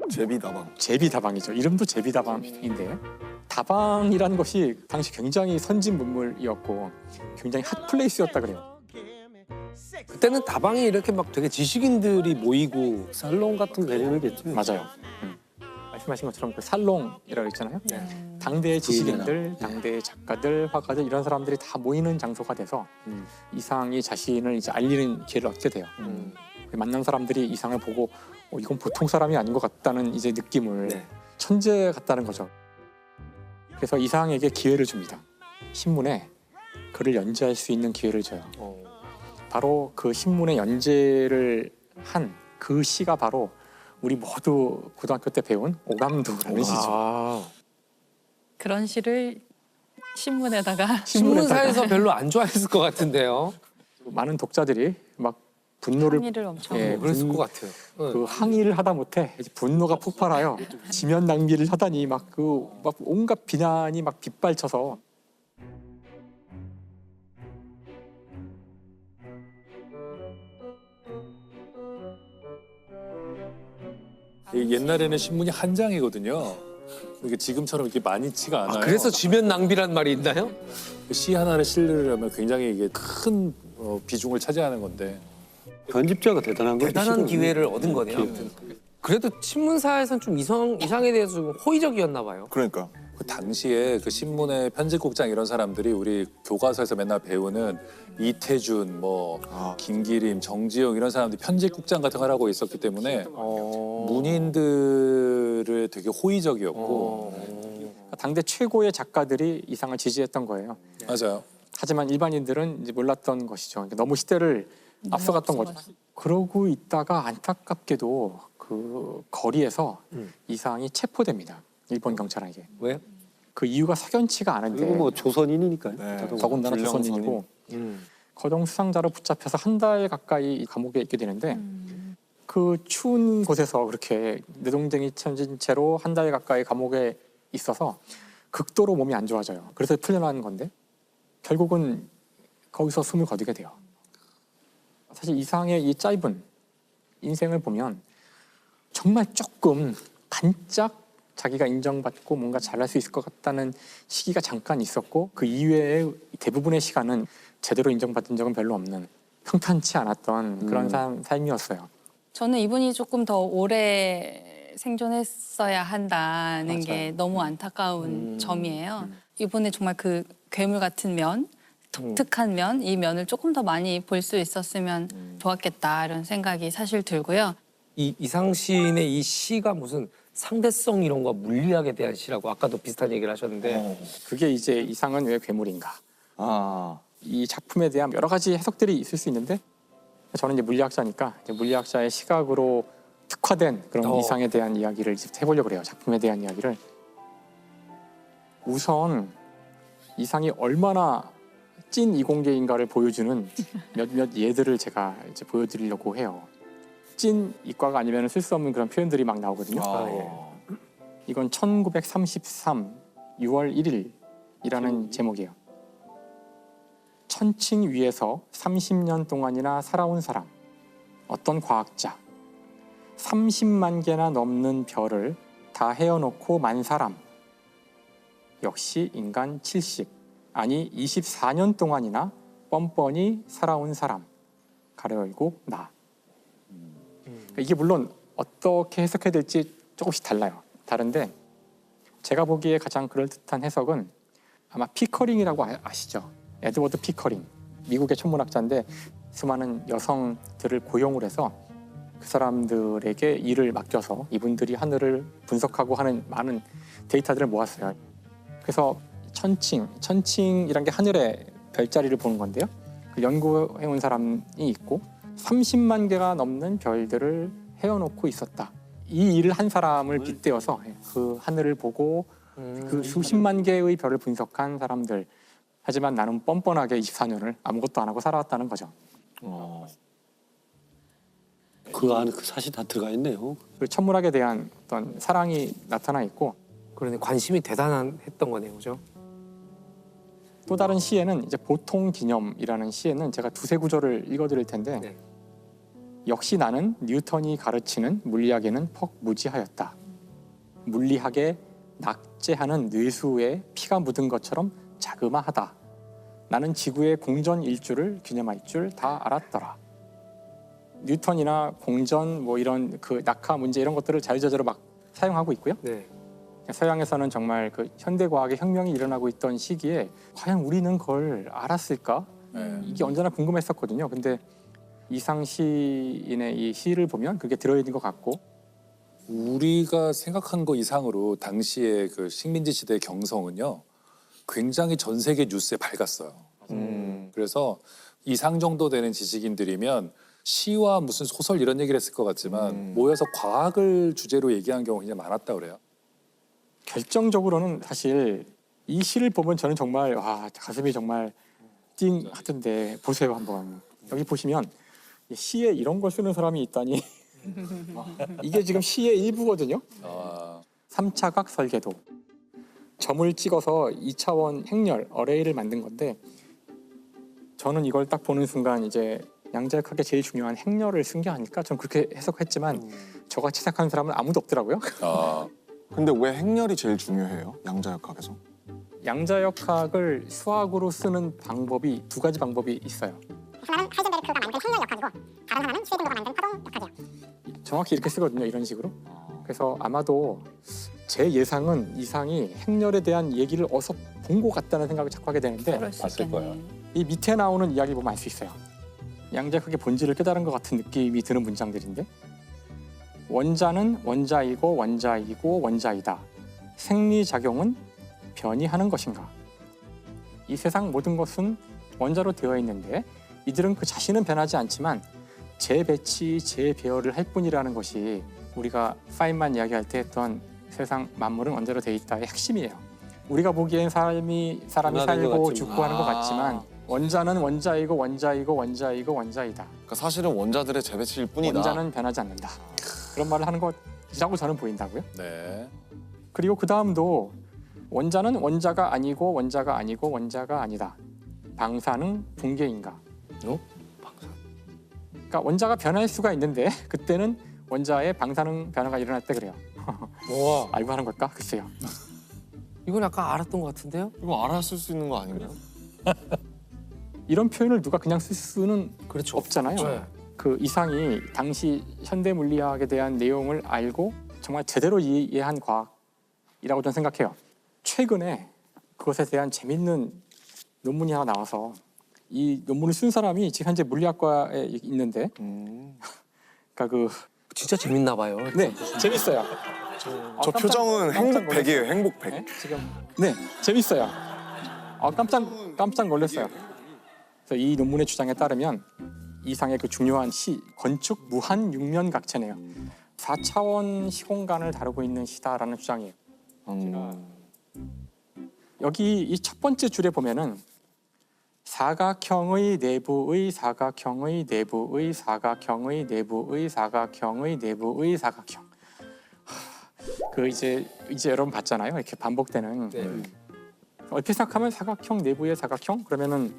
제비다방. 제비다방이죠. 이름도 제비다방인데 다방이라는 것이 당시 굉장히 선진 문물이었고 굉장히 핫플레이스였다 그래요. 그때는 다방이 이렇게 막 되게 지식인들이 모이고 살롱 같은 개념이겠죠. 맞아요. 말씀하신 것처럼 그 살롱이라고 했잖아요. 당대의 지식인들, 당대의 작가들, 화가들 이런 사람들이 다 모이는 장소가 돼서 이상이 자신을 이제 알리는 기회를 얻게 돼요. 만난 사람들이 이상을 보고 이건 보통 사람이 아닌 것 같다는 이제 느낌을 네. 천재 같다는 거죠. 그래서 이상에게 기회를 줍니다. 신문에 글을 연재할 수 있는 기회를 줘요. 바로 그 신문에 연재를 한 그 시가 바로 우리 모두 고등학교 때 배운 오감도라는 시죠. 그런 시를 신문에다가 신문사에서 별로 안 좋아했을 것 같은데요. 많은 독자들이 막 분노를 항의를 엄청 그랬을 것 같아요. 그 항의를 하다 못해 이제 분노가 폭발하여 지면 낭비를 하다니 막 온갖 비난이 막 빗발쳐서 옛날에는 신문이 한 장이거든요. 이게 지금처럼 이렇게 많지가 않아요. 그래서 지면 낭비란 말이 있나요? 시 하나를 실으려면 굉장히 이게 큰 비중을 차지하는 건데 편집자가 대단한 거 대단한 기회를 얻은 거네요. 아무튼. 그래도 신문사에서는 좀 이상에 대해서 좀 호의적이었나 봐요. 그러니까 그 당시에 그 신문의 편집국장 이런 사람들이 우리 교과서에서 맨날 배우는 이태준, 뭐 김기림, 정지용 이런 사람들이 편집국장 같은 걸 하고 있었기 때문에 문인들을 되게 호의적이었고 당대 최고의 작가들이 이상을 지지했던 거예요. 맞아요. 하지만 일반인들은 이제 몰랐던 것이죠. 그러니까 너무 시대를 앞서갔던 거죠. 그러고 있다가 안타깝게도 그 거리에서 이상이 체포됩니다. 일본 경찰에게. 왜? 그 이유가 석연치가 않은데 그리고 뭐 조선인이니까요. 네. 더군다나 불량 조선인이고 거동 수상자로 붙잡혀서 한 달 가까이 감옥에 있게 되는데 그 추운 곳에서 그렇게 내동댕이 쳐진 채로 한 달 가까이 감옥에 있어서 극도로 몸이 안 좋아져요. 그래서 풀려난 건데 결국은 거기서 숨을 거두게 돼요. 사실 이상의 이 짧은 인생을 보면 정말 조금 반짝 자기가 인정받고 뭔가 잘할 수 있을 것 같다는 시기가 잠깐 있었고 그 이외의 대부분의 시간은 제대로 인정받은 적은 별로 없는 평탄치 않았던 그런 삶이었어요. 저는 이분이 조금 더 오래 생존했어야 한다는 게 너무 안타까운 점이에요. 이분의 정말 그 괴물 같은 면, 독특한 면, 이 면을 조금 더 많이 볼 수 있었으면 좋았겠다 이런 생각이 사실 들고요. 이 이상 시인의 이 시가 무슨 상대성 이런 거 물리학에 대한 시라고 아까도 비슷한 얘기를 하셨는데 그게 이제 이상은 왜 괴물인가? 아 이 작품에 대한 여러 가지 해석들이 있을 수 있는데 저는 이제 물리학자니까 이제 물리학자의 시각으로 특화된 그런 이상에 대한 이야기를 이제 해보려고 그래요. 작품에 대한 이야기를. 우선 이상이 얼마나 찐 이공계인가를 보여주는 몇몇 예들을 제가 이제 보여드리려고 해요. 찐 이과가 아니면 쓸 수 없는 그런 표현들이 막 나오거든요. 이건 1933 6월 1일이라는 제목이에요. 천칭 위에서 30년 동안이나 살아온 사람, 어떤 과학자, 30만 개나 넘는 별을 다 헤어놓고 만 사람, 역시 인간 70, 아니 24년 동안이나 뻔뻔히 살아온 사람, 가로 열고 나. 이게 물론 어떻게 해석해야 될지 조금씩 달라요. 다른데 제가 보기에 가장 그럴듯한 해석은 아마 피커링이라고 아시죠? 에드워드 피커링, 미국의 천문학자인데 수많은 여성들을 고용을 해서 그 사람들에게 일을 맡겨서 이분들이 하늘을 분석하고 하는 많은 데이터들을 모았어요. 그래서 천칭이란 게 하늘의 별자리를 보는 건데요. 그 연구해온 사람이 있고 30만 개가 넘는 별들을 헤어놓고 있었다. 이 일을 한 사람을 빗대어서 그 하늘을 보고 그 수십만 개의 별을 분석한 사람들. 하지만 나는 뻔뻔하게 24년을 아무것도 안 하고 살아왔다는 거죠. 그 안에 그 사실 다 들어가 있네요. 그 천문학에 대한 어떤 사랑이 나타나 있고 그러네 관심이 대단했던 거네요, 그죠? 또 다른 시에는 이제 보통 기념이라는 시에는 제가 두세 구절을 읽어드릴 텐데 네. 역시 나는 뉴턴이 가르치는 물리학에는 퍽 무지하였다. 물리학에 낙제하는 뇌수에 피가 묻은 것처럼 자그마하다. 나는 지구의 공전 일주를 기념할 줄 다 알았더라. 뉴턴이나 공전 뭐 이런 그 낙하 문제 이런 것들을 자유자재로 막 사용하고 있고요. 네. 서양에서는 정말 그 현대 과학의 혁명이 일어나고 있던 시기에 과연 우리는 그걸 알았을까? 이게 언제나 궁금했었거든요. 근데 이상 시인의 이 시를 보면 그게 들어있는 것 같고 우리가 생각한 거 이상으로 당시에 그 식민지 시대의 경성은요 굉장히 전 세계 뉴스에 밝았어요. 그래서 이상 정도 되는 지식인들이면 시와 무슨 소설 이런 얘기를 했을 것 같지만 모여서 과학을 주제로 얘기한 경우가 굉장히 많았다 그래요. 결정적으로는 사실 이 시를 보면 저는 정말 와 가슴이 정말 띵하던데 보세요 한번. 여기 보시면 시에 이런 걸 쓰는 사람이 있다니 이게 지금 시의 일부거든요. 3차각 설계도. 점을 찍어서 2차원 행렬, 어레이를 만든 건데 저는 이걸 딱 보는 순간 이제 양자역학의 제일 중요한 행렬을 쓴 게 아닐까 저는 그렇게 해석했지만 저같이 생각하는 사람은 아무도 없더라고요. 근데 왜 행렬이 제일 중요해요? 양자역학에서? 양자역학을 수학으로 쓰는 방법이 두 가지 방법이 있어요. 하나는 하이젠베르크가 만든 확률 역학이고 다른 하나는 쉐딩거가 만든 파동 역학이에요. 정확히 이렇게 쓰거든요. 이런 식으로. 그래서 아마도 제 예상은 이상이 행렬에 대한 얘기를 어서 본 것 같다는 생각을 자꾸 하게 되는데 그럴 수 봤을 있겠네. 거예요. 이 밑에 나오는 이야기 보면 알 수 있어요. 양자역학의 본질을 깨달은 것 같은 느낌이 드는 문장들인데 원자는 원자이고 원자이고 원자이다. 생리작용은 변이하는 것인가? 이 세상 모든 것은 원자로 되어 있는데 이들은 그 자신은 변하지 않지만 재배치, 재배열을 할 뿐이라는 것이 우리가 파인만 이야기할 때 했던 세상 만물은 원자로 되어 있다의 핵심이에요. 우리가 보기엔 사람이 변화된 것 살고 같지만. 죽고 하는 것 같지만 원자는 원자이고 원자이고 원자이고 원자이다. 그러니까 사실은 원자들의 재배치일 뿐이다. 원자는 변하지 않는다. 그런 말을 하는 것이라고 저는 보인다고요. 네. 그리고 그 다음도 원자는 원자가 아니고 원자가 아니고 원자가 아니다. 방사능 붕괴인가? 그러니까 원자가 변할 수가 있는데 그때는 원자의 방사능 변화가 일어날 때 그래요. 와, 알고 하는 걸까? 글쎄요. 이건 약간 알았던 것 같은데요? 이거 알았을 수 있는 거 아닌가요? 이런 표현을 누가 그냥 쓸 수는 그렇죠. 없잖아요. 네. 그 이상이 당시 현대 물리학에 대한 내용을 알고 정말 제대로 이해한 과학이라고 저는 생각해요. 최근에 그것에 대한 재밌는 논문이 하나 나와서 이 논문을 쓴 사람이 지금 현재 물리학과에 있는데, 그러니까 그 진짜 재밌나 봐요. 네 재밌어요. 저 표정은 행복백이에요. 행복백. 네, 지금 네 재밌어요. 깜짝 놀랐어요. 그래서 이 논문의 주장에 따르면 이상의 그 중요한 시 건축 무한 육면각체네요. 4차원 시공간을 다루고 있는 시다라는 주장이에요. 여기 이 첫 번째 줄에 보면은 사각형의 내부의 사각형의 내부의 사각형의 내부의 사각형의 내부의 사각형. 그 이제 여러분 봤잖아요. 이렇게 반복되는. 네. 얼핏 생각하면 사각형 내부의 사각형 그러면은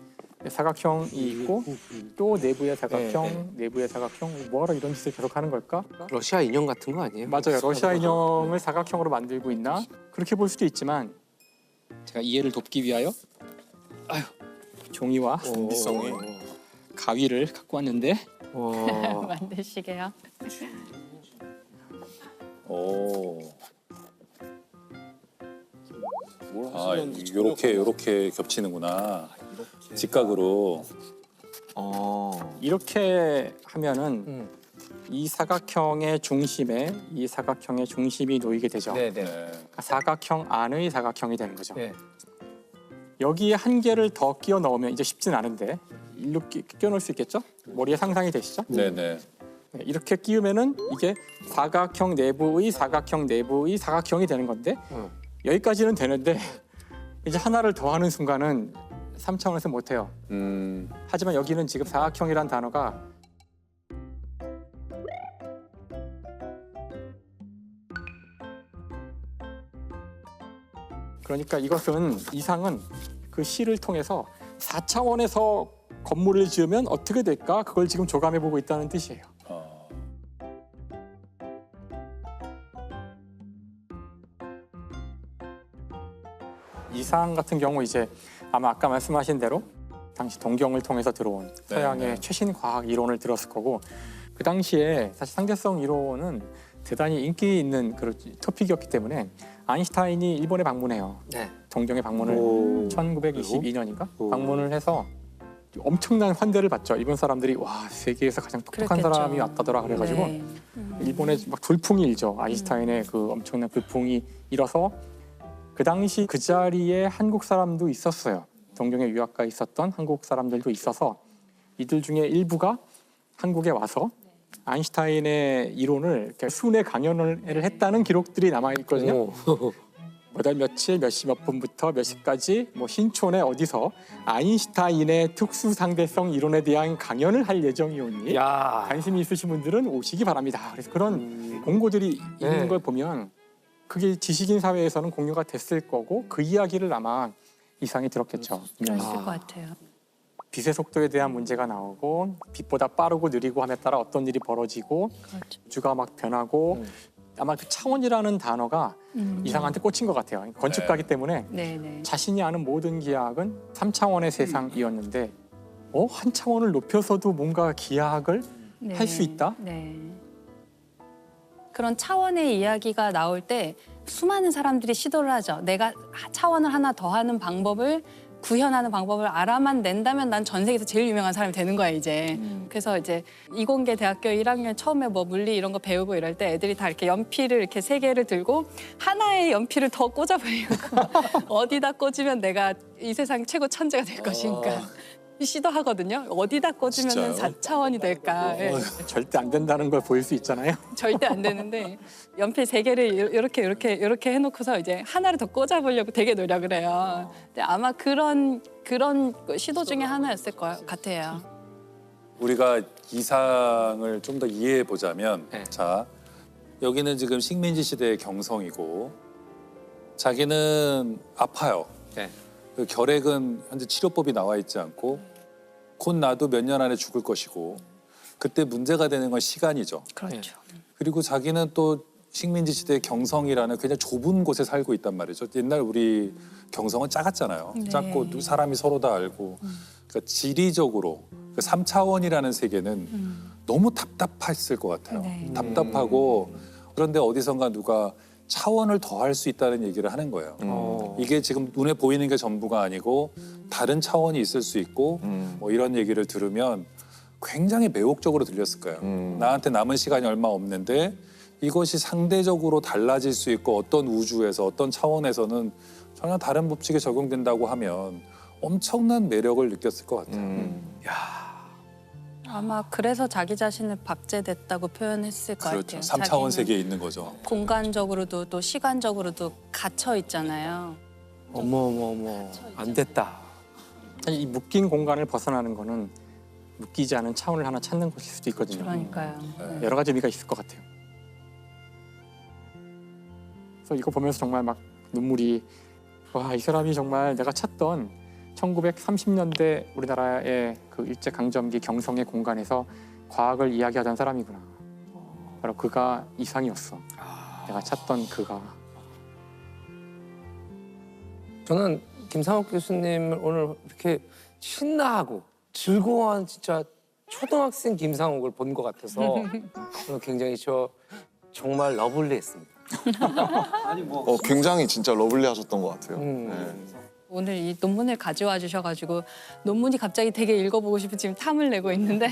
사각형이 있고 또 내부의 사각형, 내부의 사각형 뭐하러 이런 짓을 계속 하는 걸까? 러시아 인형 같은 거 아니에요? 맞아요. 러시아 인형을 사각형으로 만들고 있나? 그렇게 볼 수도 있지만 제가 이해를 돕기 위하여 종이와 미성이. 가위를 갖고 왔는데 와. 만드시게요. 오. 아, 요렇게 겹치는구나. 직각으로. 이렇게 하면은 이 사각형의 중심에 이 사각형의 중심이 놓이게 되죠. 네네. 네. 그러니까 사각형 안의 사각형이 되는 거죠. 네. 여기에 한 개를 더 끼워 넣으면 이제 쉽진 않은데 일로 끼워 넣을 수 있겠죠? 머리에 상상이 되시죠? 네네. 네, 이렇게 끼우면은 이게 사각형 내부의 사각형 내부의 사각형이 되는 건데 여기까지는 되는데 이제 하나를 더하는 순간은 3차원에서 못해요. 하지만 여기는 지금 사각형이란 단어가 그러니까 이것은 이상은 그 시를 통해서 4차원에서 건물을 지으면 어떻게 될까? 그걸 지금 조감해보고 있다는 뜻이에요. 이상 같은 경우 이제 아마 아까 말씀하신 대로 당시 동경을 통해서 들어온 서양의 최신 과학 이론을 들었을 거고 그 당시에 사실 상대성 이론은 대단히 인기 있는 그런 토픽이었기 때문에 아인슈타인이 일본에 방문해요. 네. 동경에 방문을 오. 1922년인가 오. 방문을 해서 엄청난 환대를 받죠. 일본 사람들이 와 세계에서 가장 똑똑한 그랬겠죠. 사람이 왔다더라 그래가지고 네. 일본에 막 돌풍이 일죠. 아인슈타인의 그 엄청난 돌풍이 일어서 그 당시 그 자리에 한국 사람도 있었어요. 동경에 유학가 있었던 한국 사람들도 있어서 이들 중에 일부가 한국에 와서 아인슈타인의 이론을 이렇게 순회 강연을 했다는 기록들이 남아 있거든요. 몇월 며칠 몇 시 몇 분부터 몇 시까지 뭐 신촌에 어디서 아인슈타인의 특수 상대성 이론에 대한 강연을 할 예정이오니 야. 관심이 있으신 분들은 오시기 바랍니다. 그래서 그런 공고들이 있는 걸 보면 그게 지식인 사회에서는 공유가 됐을 거고 그 이야기를 아마 이상이 들었겠죠. 그랬을 것 같아요. 빛의 속도에 대한 문제가 나오고 빛보다 빠르고 느리고 함에 따라 어떤 일이 벌어지고 그렇죠. 우주가 막 변하고 아마 그 차원이라는 단어가 이상한테 꽂힌 것 같아요. 건축가기 때문에 네네. 자신이 아는 모든 기하학은 3차원의 세상이었는데 한 차원을 높여서도 뭔가 기하학을 네. 할 수 있다? 네. 그런 차원의 이야기가 나올 때 수많은 사람들이 시도를 하죠. 내가 차원을 하나 더 하는 방법을 구현하는 방법을 알아만 낸다면 난 전 세계에서 제일 유명한 사람이 되는 거야 이제. 그래서 이제 이공계 대학교 1학년 처음에 뭐 물리 이런 거 배우고 이럴 때 애들이 다 이렇게 연필을 이렇게 3개를 들고 하나의 연필을 더 꽂아보려고 어디다 꽂으면 내가 이 세상 최고 천재가 될 것인가 시도하거든요. 어디다 꽂으면 진짜요? 4차원이 될까. 예. 절대 안 된다는 걸 보일 수 있잖아요. 절대 안 되는데 연필 3개를 이렇게 해놓고서 이제 하나를 더 꽂아보려고 되게 노력을 해요. 근데 아마 그런 시도 중에 하나였을 것 같아요. 우리가 이상을 좀 더 이해해 보자면, 네. 자, 여기는 지금 식민지 시대의 경성이고, 자기는 아파요. 네. 그 결핵은 현재 치료법이 나와 있지 않고, 곧 나도 몇 년 안에 죽을 것이고, 그때 문제가 되는 건 시간이죠. 그렇죠. 그리고 자기는 또 식민지 시대의 경성이라는 굉장히 좁은 곳에 살고 있단 말이죠. 옛날 우리 경성은 작았잖아요. 네. 작고 또 사람이 서로 다 알고. 그러니까 지리적으로 그 3차원이라는 세계는 너무 답답했을 것 같아요. 네. 답답하고 그런데 어디선가 누가 차원을 더 할 수 있다는 얘기를 하는 거예요. 이게 지금 눈에 보이는 게 전부가 아니고 다른 차원이 있을 수 있고 뭐 이런 얘기를 들으면 굉장히 매혹적으로 들렸을 거예요. 나한테 남은 시간이 얼마 없는데 이것이 상대적으로 달라질 수 있고 어떤 우주에서 어떤 차원에서는 전혀 다른 법칙에 적용된다고 하면 엄청난 매력을 느꼈을 것 같아요. 아마 그래서 자기 자신을 박제됐다고 표현했을 것 그렇죠. 같아요. 3차원 자기는 세계에 있는 거죠. 공간적으로도 또 시간적으로도 갇혀 있잖아요. 어머 안 됐다. 이 묶인 공간을 벗어나는 거는 묶이지 않은 차원을 하나 찾는 것일 수도 있거든요. 그러니까요. 네. 여러 가지 의미가 있을 것 같아요. 그래서 이거 보면서 정말 막 눈물이 와, 이 사람이 정말 내가 찾던 1930년대 우리나라의 그 일제 강점기 경성의 공간에서 과학을 이야기하던 사람이구나. 바로 그가 이상이었어. 내가 찾던 그가. 저는 김상욱 교수님을 오늘 이렇게 신나하고 즐거워한 진짜 초등학생 김상욱을 본 것 같아서 오늘 굉장히 정말 러블리했습니다. 굉장히 진짜 러블리하셨던 것 같아요. 네. 오늘 이 논문을 가져와 주셔가지고 논문이 갑자기 되게 읽어보고 싶은 지금 탐을 내고 있는데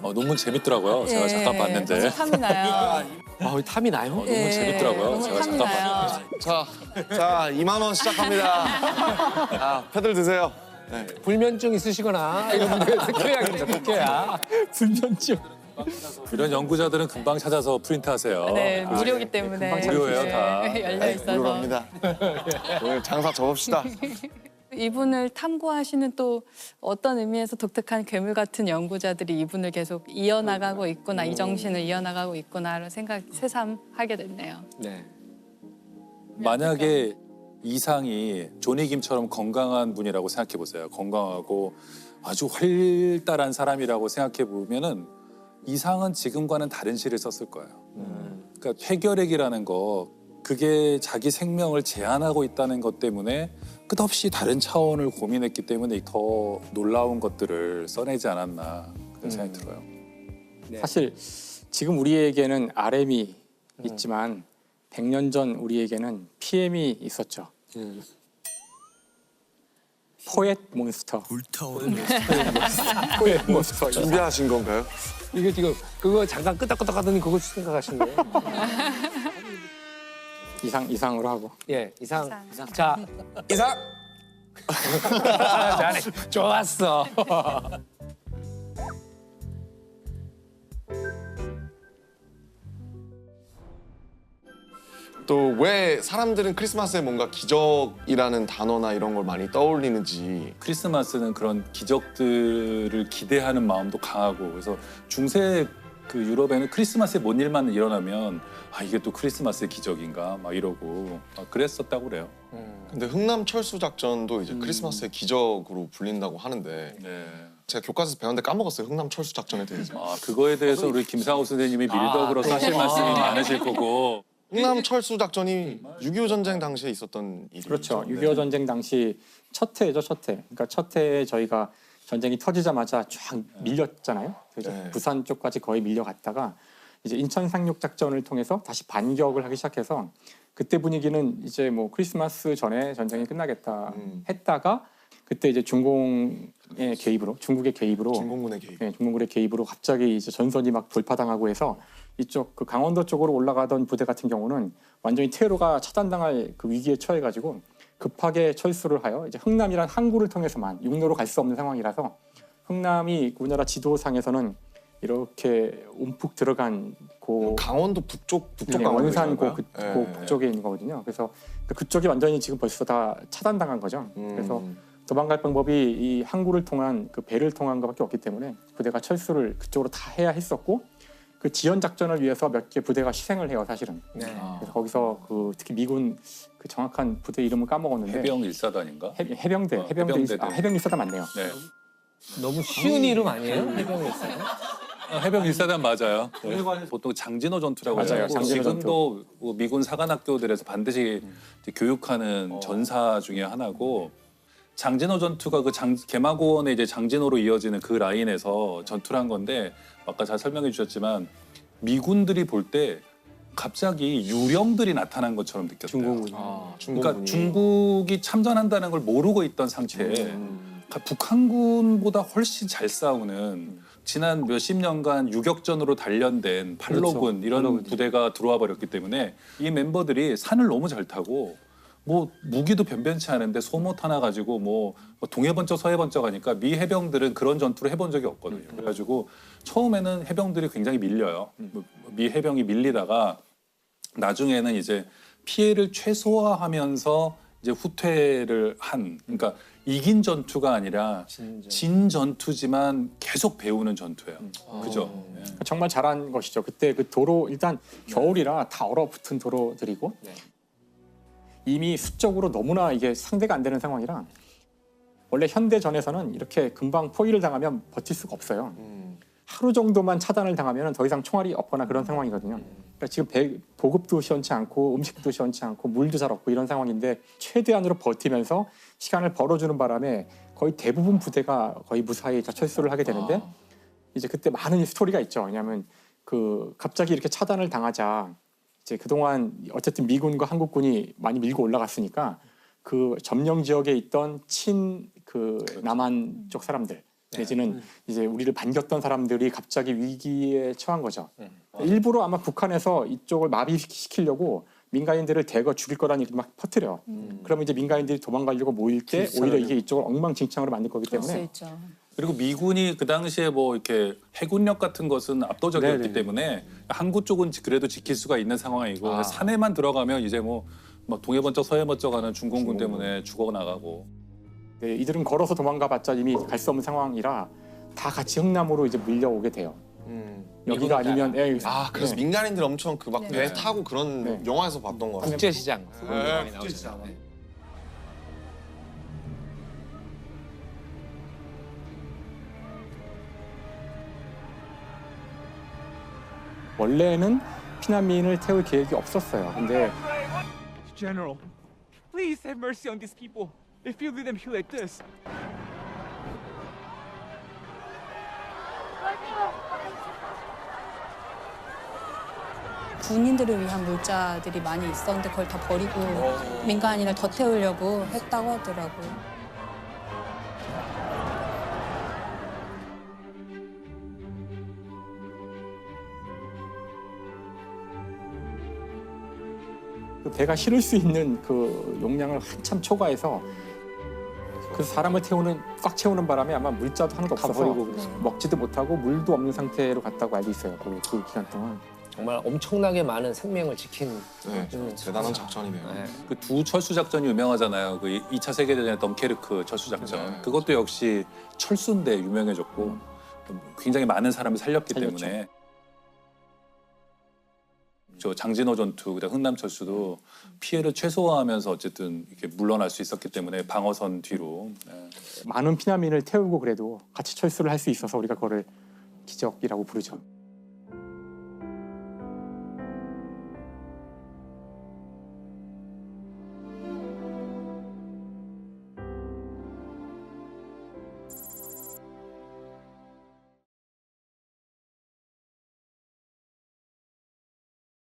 논문 재밌더라고요. 제가 잠깐 봤는데. 너무 탐이 나요. 아, 탐이 나요? 논문 재밌더라고요. 너무 제가 탐이 잠깐 나요. 봤는데. 자, 2만 원 시작합니다. 자, 패들 드세요. 불면증 있으시거나 이런 분들 특효약입니다. 특효약. 불면증. 이런 연구자들은 금방 찾아서 프린트하세요. 네, 무료기 때문에 무료예요, 다. 열려 있어서. 무료랍니다. 오늘 장사 접읍시다. 이분을 탐구하시는 또 어떤 의미에서 독특한 괴물 같은 연구자들이 이분을 계속 이어나가고 있구나, 이 정신을 이어나가고 있구나를 새삼하게 됐네요. 네. 만약에 이상이 조니 김처럼 건강한 분이라고 생각해 보세요. 건강하고 아주 활달한 사람이라고 생각해 보면은 이상은 지금과는 다른 시를 썼을 거예요. 그러니까 폐결핵이라는 거 그게 자기 생명을 제한하고 있다는 것 때문에 끝없이 다른 차원을 고민했기 때문에 더 놀라운 것들을 써내지 않았나 그런 생각이 들어요. 네. 사실 지금 우리에게는 RM이 있지만 100년 전 우리에게는 PM이 있었죠. 포엣 몬스터. 포엣 몬스터. 준비하신 건가요? 이게 지금 그거 잠깐 끄덕끄덕 하더니 그거 생각하신 거예요? 이상으로 하고. 예, 이상. 이상. 자, 이상! 잘해. 좋았어. 또 왜 사람들은 크리스마스에 뭔가 기적이라는 단어나 이런 걸 많이 떠올리는지. 크리스마스는 그런 기적들을 기대하는 마음도 강하고 그래서 중세 그 유럽에는 크리스마스에 뭔 일만 일어나면 아 이게 또 크리스마스의 기적인가 막 이러고 막 그랬었다고 그래요. 근데 흥남 철수 작전도 이제 크리스마스의 기적으로 불린다고 하는데 네. 제가 교과서에서 배웠는데 까먹었어요. 흥남 철수 작전에 대해서. 아 그거에 대해서 우리 김상욱 선생님이 밀덕으로 하실 말씀이 많으실 거고. 흥남 철수 작전이 6.25 전쟁 당시에 있었던 일이죠. 그렇죠. 6.25 전쟁 당시 첫 해죠, 첫 해. 그러니까 첫 해에 저희가 전쟁이 터지자마자 쫙 밀렸잖아요. 그래서 네. 부산 쪽까지 거의 밀려갔다가 이제 인천 상륙 작전을 통해서 다시 반격을 하기 시작해서 그때 분위기는 이제 뭐 크리스마스 전에 전쟁이 끝나겠다 했다가 그때 이제 중공의 개입으로 중국의 개입으로 진공군의 개입. 네, 중공군의 개입으로 갑자기 이제 전선이 막 돌파당하고 해서 이쪽 그 강원도 쪽으로 올라가던 부대 같은 경우는 완전히 퇴로가 차단당할 그 위기에 처해가지고 급하게 철수를 하여 이제 흥남이란 항구를 통해서만 육로로 갈 수 없는 상황이라서 흥남이 우리나라 지도상에서는 이렇게 움푹 들어간 고 강원도 북쪽 네, 강원도 원산 고, 얘기인가요? 그, 고 북쪽에 있는 거거든요. 그래서 그쪽이 완전히 지금 벌써 다 차단당한 거죠. 그래서 도망갈 방법이 이 항구를 통한 그 배를 통한 것밖에 없기 때문에 부대가 철수를 그쪽으로 다 해야 했었고 그 지연 작전을 위해서 몇 개 부대가 희생을 해요, 사실은. 그래서 거기서 그 특히 미군 그 정확한 부대 이름을 까먹었는데 해병 1사단인가? 해병대, 해병대, 해병대대. 해병 일사단 맞네요. 네. 너무 쉬운 이름 아니에요? 해병이 있어요? 해병 1사단 맞아요. 보통 장진호 전투라고 맞아요, 해요. 장진호 지금도 뭐 미군 사관학교들에서 반드시 이제 교육하는 전사 중에 하나고 장진호 전투가 그 개마고원의 이제 장진호로 이어지는 그 라인에서 전투를 한 건데 아까 잘 설명해 주셨지만 미군들이 볼 때 갑자기 유령들이 나타난 것처럼 느꼈대요. 중공군. 그러니까 중국이 참전한다는 걸 모르고 있던 상태에 북한군보다 훨씬 잘 싸우는 지난 몇십 년간 유격전으로 단련된 팔로군 그렇죠. 이런 팔로군. 부대가 들어와 버렸기 때문에 이 멤버들이 산을 너무 잘 타고 뭐 무기도 변변치 않은데 소못 하나 가지고 뭐 동해번쩍 서해번쩍 하니까 미 해병들은 그런 전투를 해본 적이 없거든요. 그래가지고 처음에는 해병들이 굉장히 밀려요. 미 해병이 밀리다가 나중에는 이제 피해를 최소화하면서 이제 후퇴를 한 그러니까 이긴 전투가 아니라 진 전투지만 계속 배우는 전투예요. 그죠? 예. 정말 잘한 것이죠. 그때 그 도로 일단 겨울이라 다 얼어붙은 도로들이고 이미 수적으로 너무나 이게 상대가 안 되는 상황이라 원래 현대전에서는 이렇게 금방 포위를 당하면 버틸 수가 없어요. 하루 정도만 차단을 당하면 더 이상 총알이 없거나 그런 상황이거든요. 그러니까 지금 보급도 시원치 않고 음식도 시원치 않고 물도 잘 없고 이런 상황인데 최대한으로 버티면서 시간을 벌어주는 바람에 거의 대부분 부대가 거의 무사히 다 철수를 하게 되는데 이제 그때 많은 스토리가 있죠. 왜냐하면 그 갑자기 이렇게 차단을 당하자 이제 그동안 어쨌든 미군과 한국군이 많이 밀고 올라갔으니까 그 점령 지역에 있던 그 남한 쪽 사람들 내지는 이제 우리를 반겼던 사람들이 갑자기 위기에 처한 거죠. 일부러 아마 북한에서 이쪽을 마비시키려고 민간인들을 대거 죽일 거라는 얘기 막 퍼뜨려. 그러면 이제 민간인들이 도망가려고 모일 때 오히려 이게 이쪽을 엉망진창으로 만들 거기 그럴 수 때문에 있죠. 그리고 미군이 그 당시에 뭐 이렇게 해군력 같은 것은 압도적이었기 네네. 때문에 항구 쪽은 그래도 지킬 수가 있는 상황이고 산에만 들어가면 이제 뭐 막 동해번쩍 서해번쩍 하는 중공군 때문에 죽어 나가고. 네, 이들은 걸어서 도망가봤자 이미 갈 수 없는 상황이라 다 같이 흥남으로 이제 밀려오게 돼요. 여기가 아니면 그래서 네. 민간인들 엄청 그 막 배 네. 타고 그런 네. 영화에서 봤던 거 같아요. 국제시장. 네, 나오잖아요. 원래는 피난민을 태울 계획이 없었어요. 근데 General, please have mercy on these people. If you leave them here like this. 군인들을 위한 물자들이 많이 있었는데 그걸 다 버리고 민간인을 더 태우려고 했다고 하더라고요. 그 배가 실을 수 있는 그 용량을 한참 초과해서 그 사람을 꽉 채우는 바람에 아마 물자도 하나도 다 없어서 버리고 그랬어요. 먹지도 못하고 물도 없는 상태로 갔다고 알고 있어요. 그 기간 동안. 정말 엄청나게 많은 생명을 지킨 네, 대단한 작전이네요. 그 두 철수 작전이 유명하잖아요. 그 2차 세계대전의 덩케르크 철수 작전. 네. 그것도 역시 철수인데 유명해졌고 굉장히 많은 사람을 살렸기 살렸죠. 때문에 저 장진호 전투, 그다음 흥남 철수도 피해를 최소화하면서 어쨌든 이렇게 물러날 수 있었기 때문에 방어선 뒤로. 네. 많은 피난민을 태우고 그래도 같이 철수를 할 수 있어서 우리가 그거를 기적이라고 부르죠.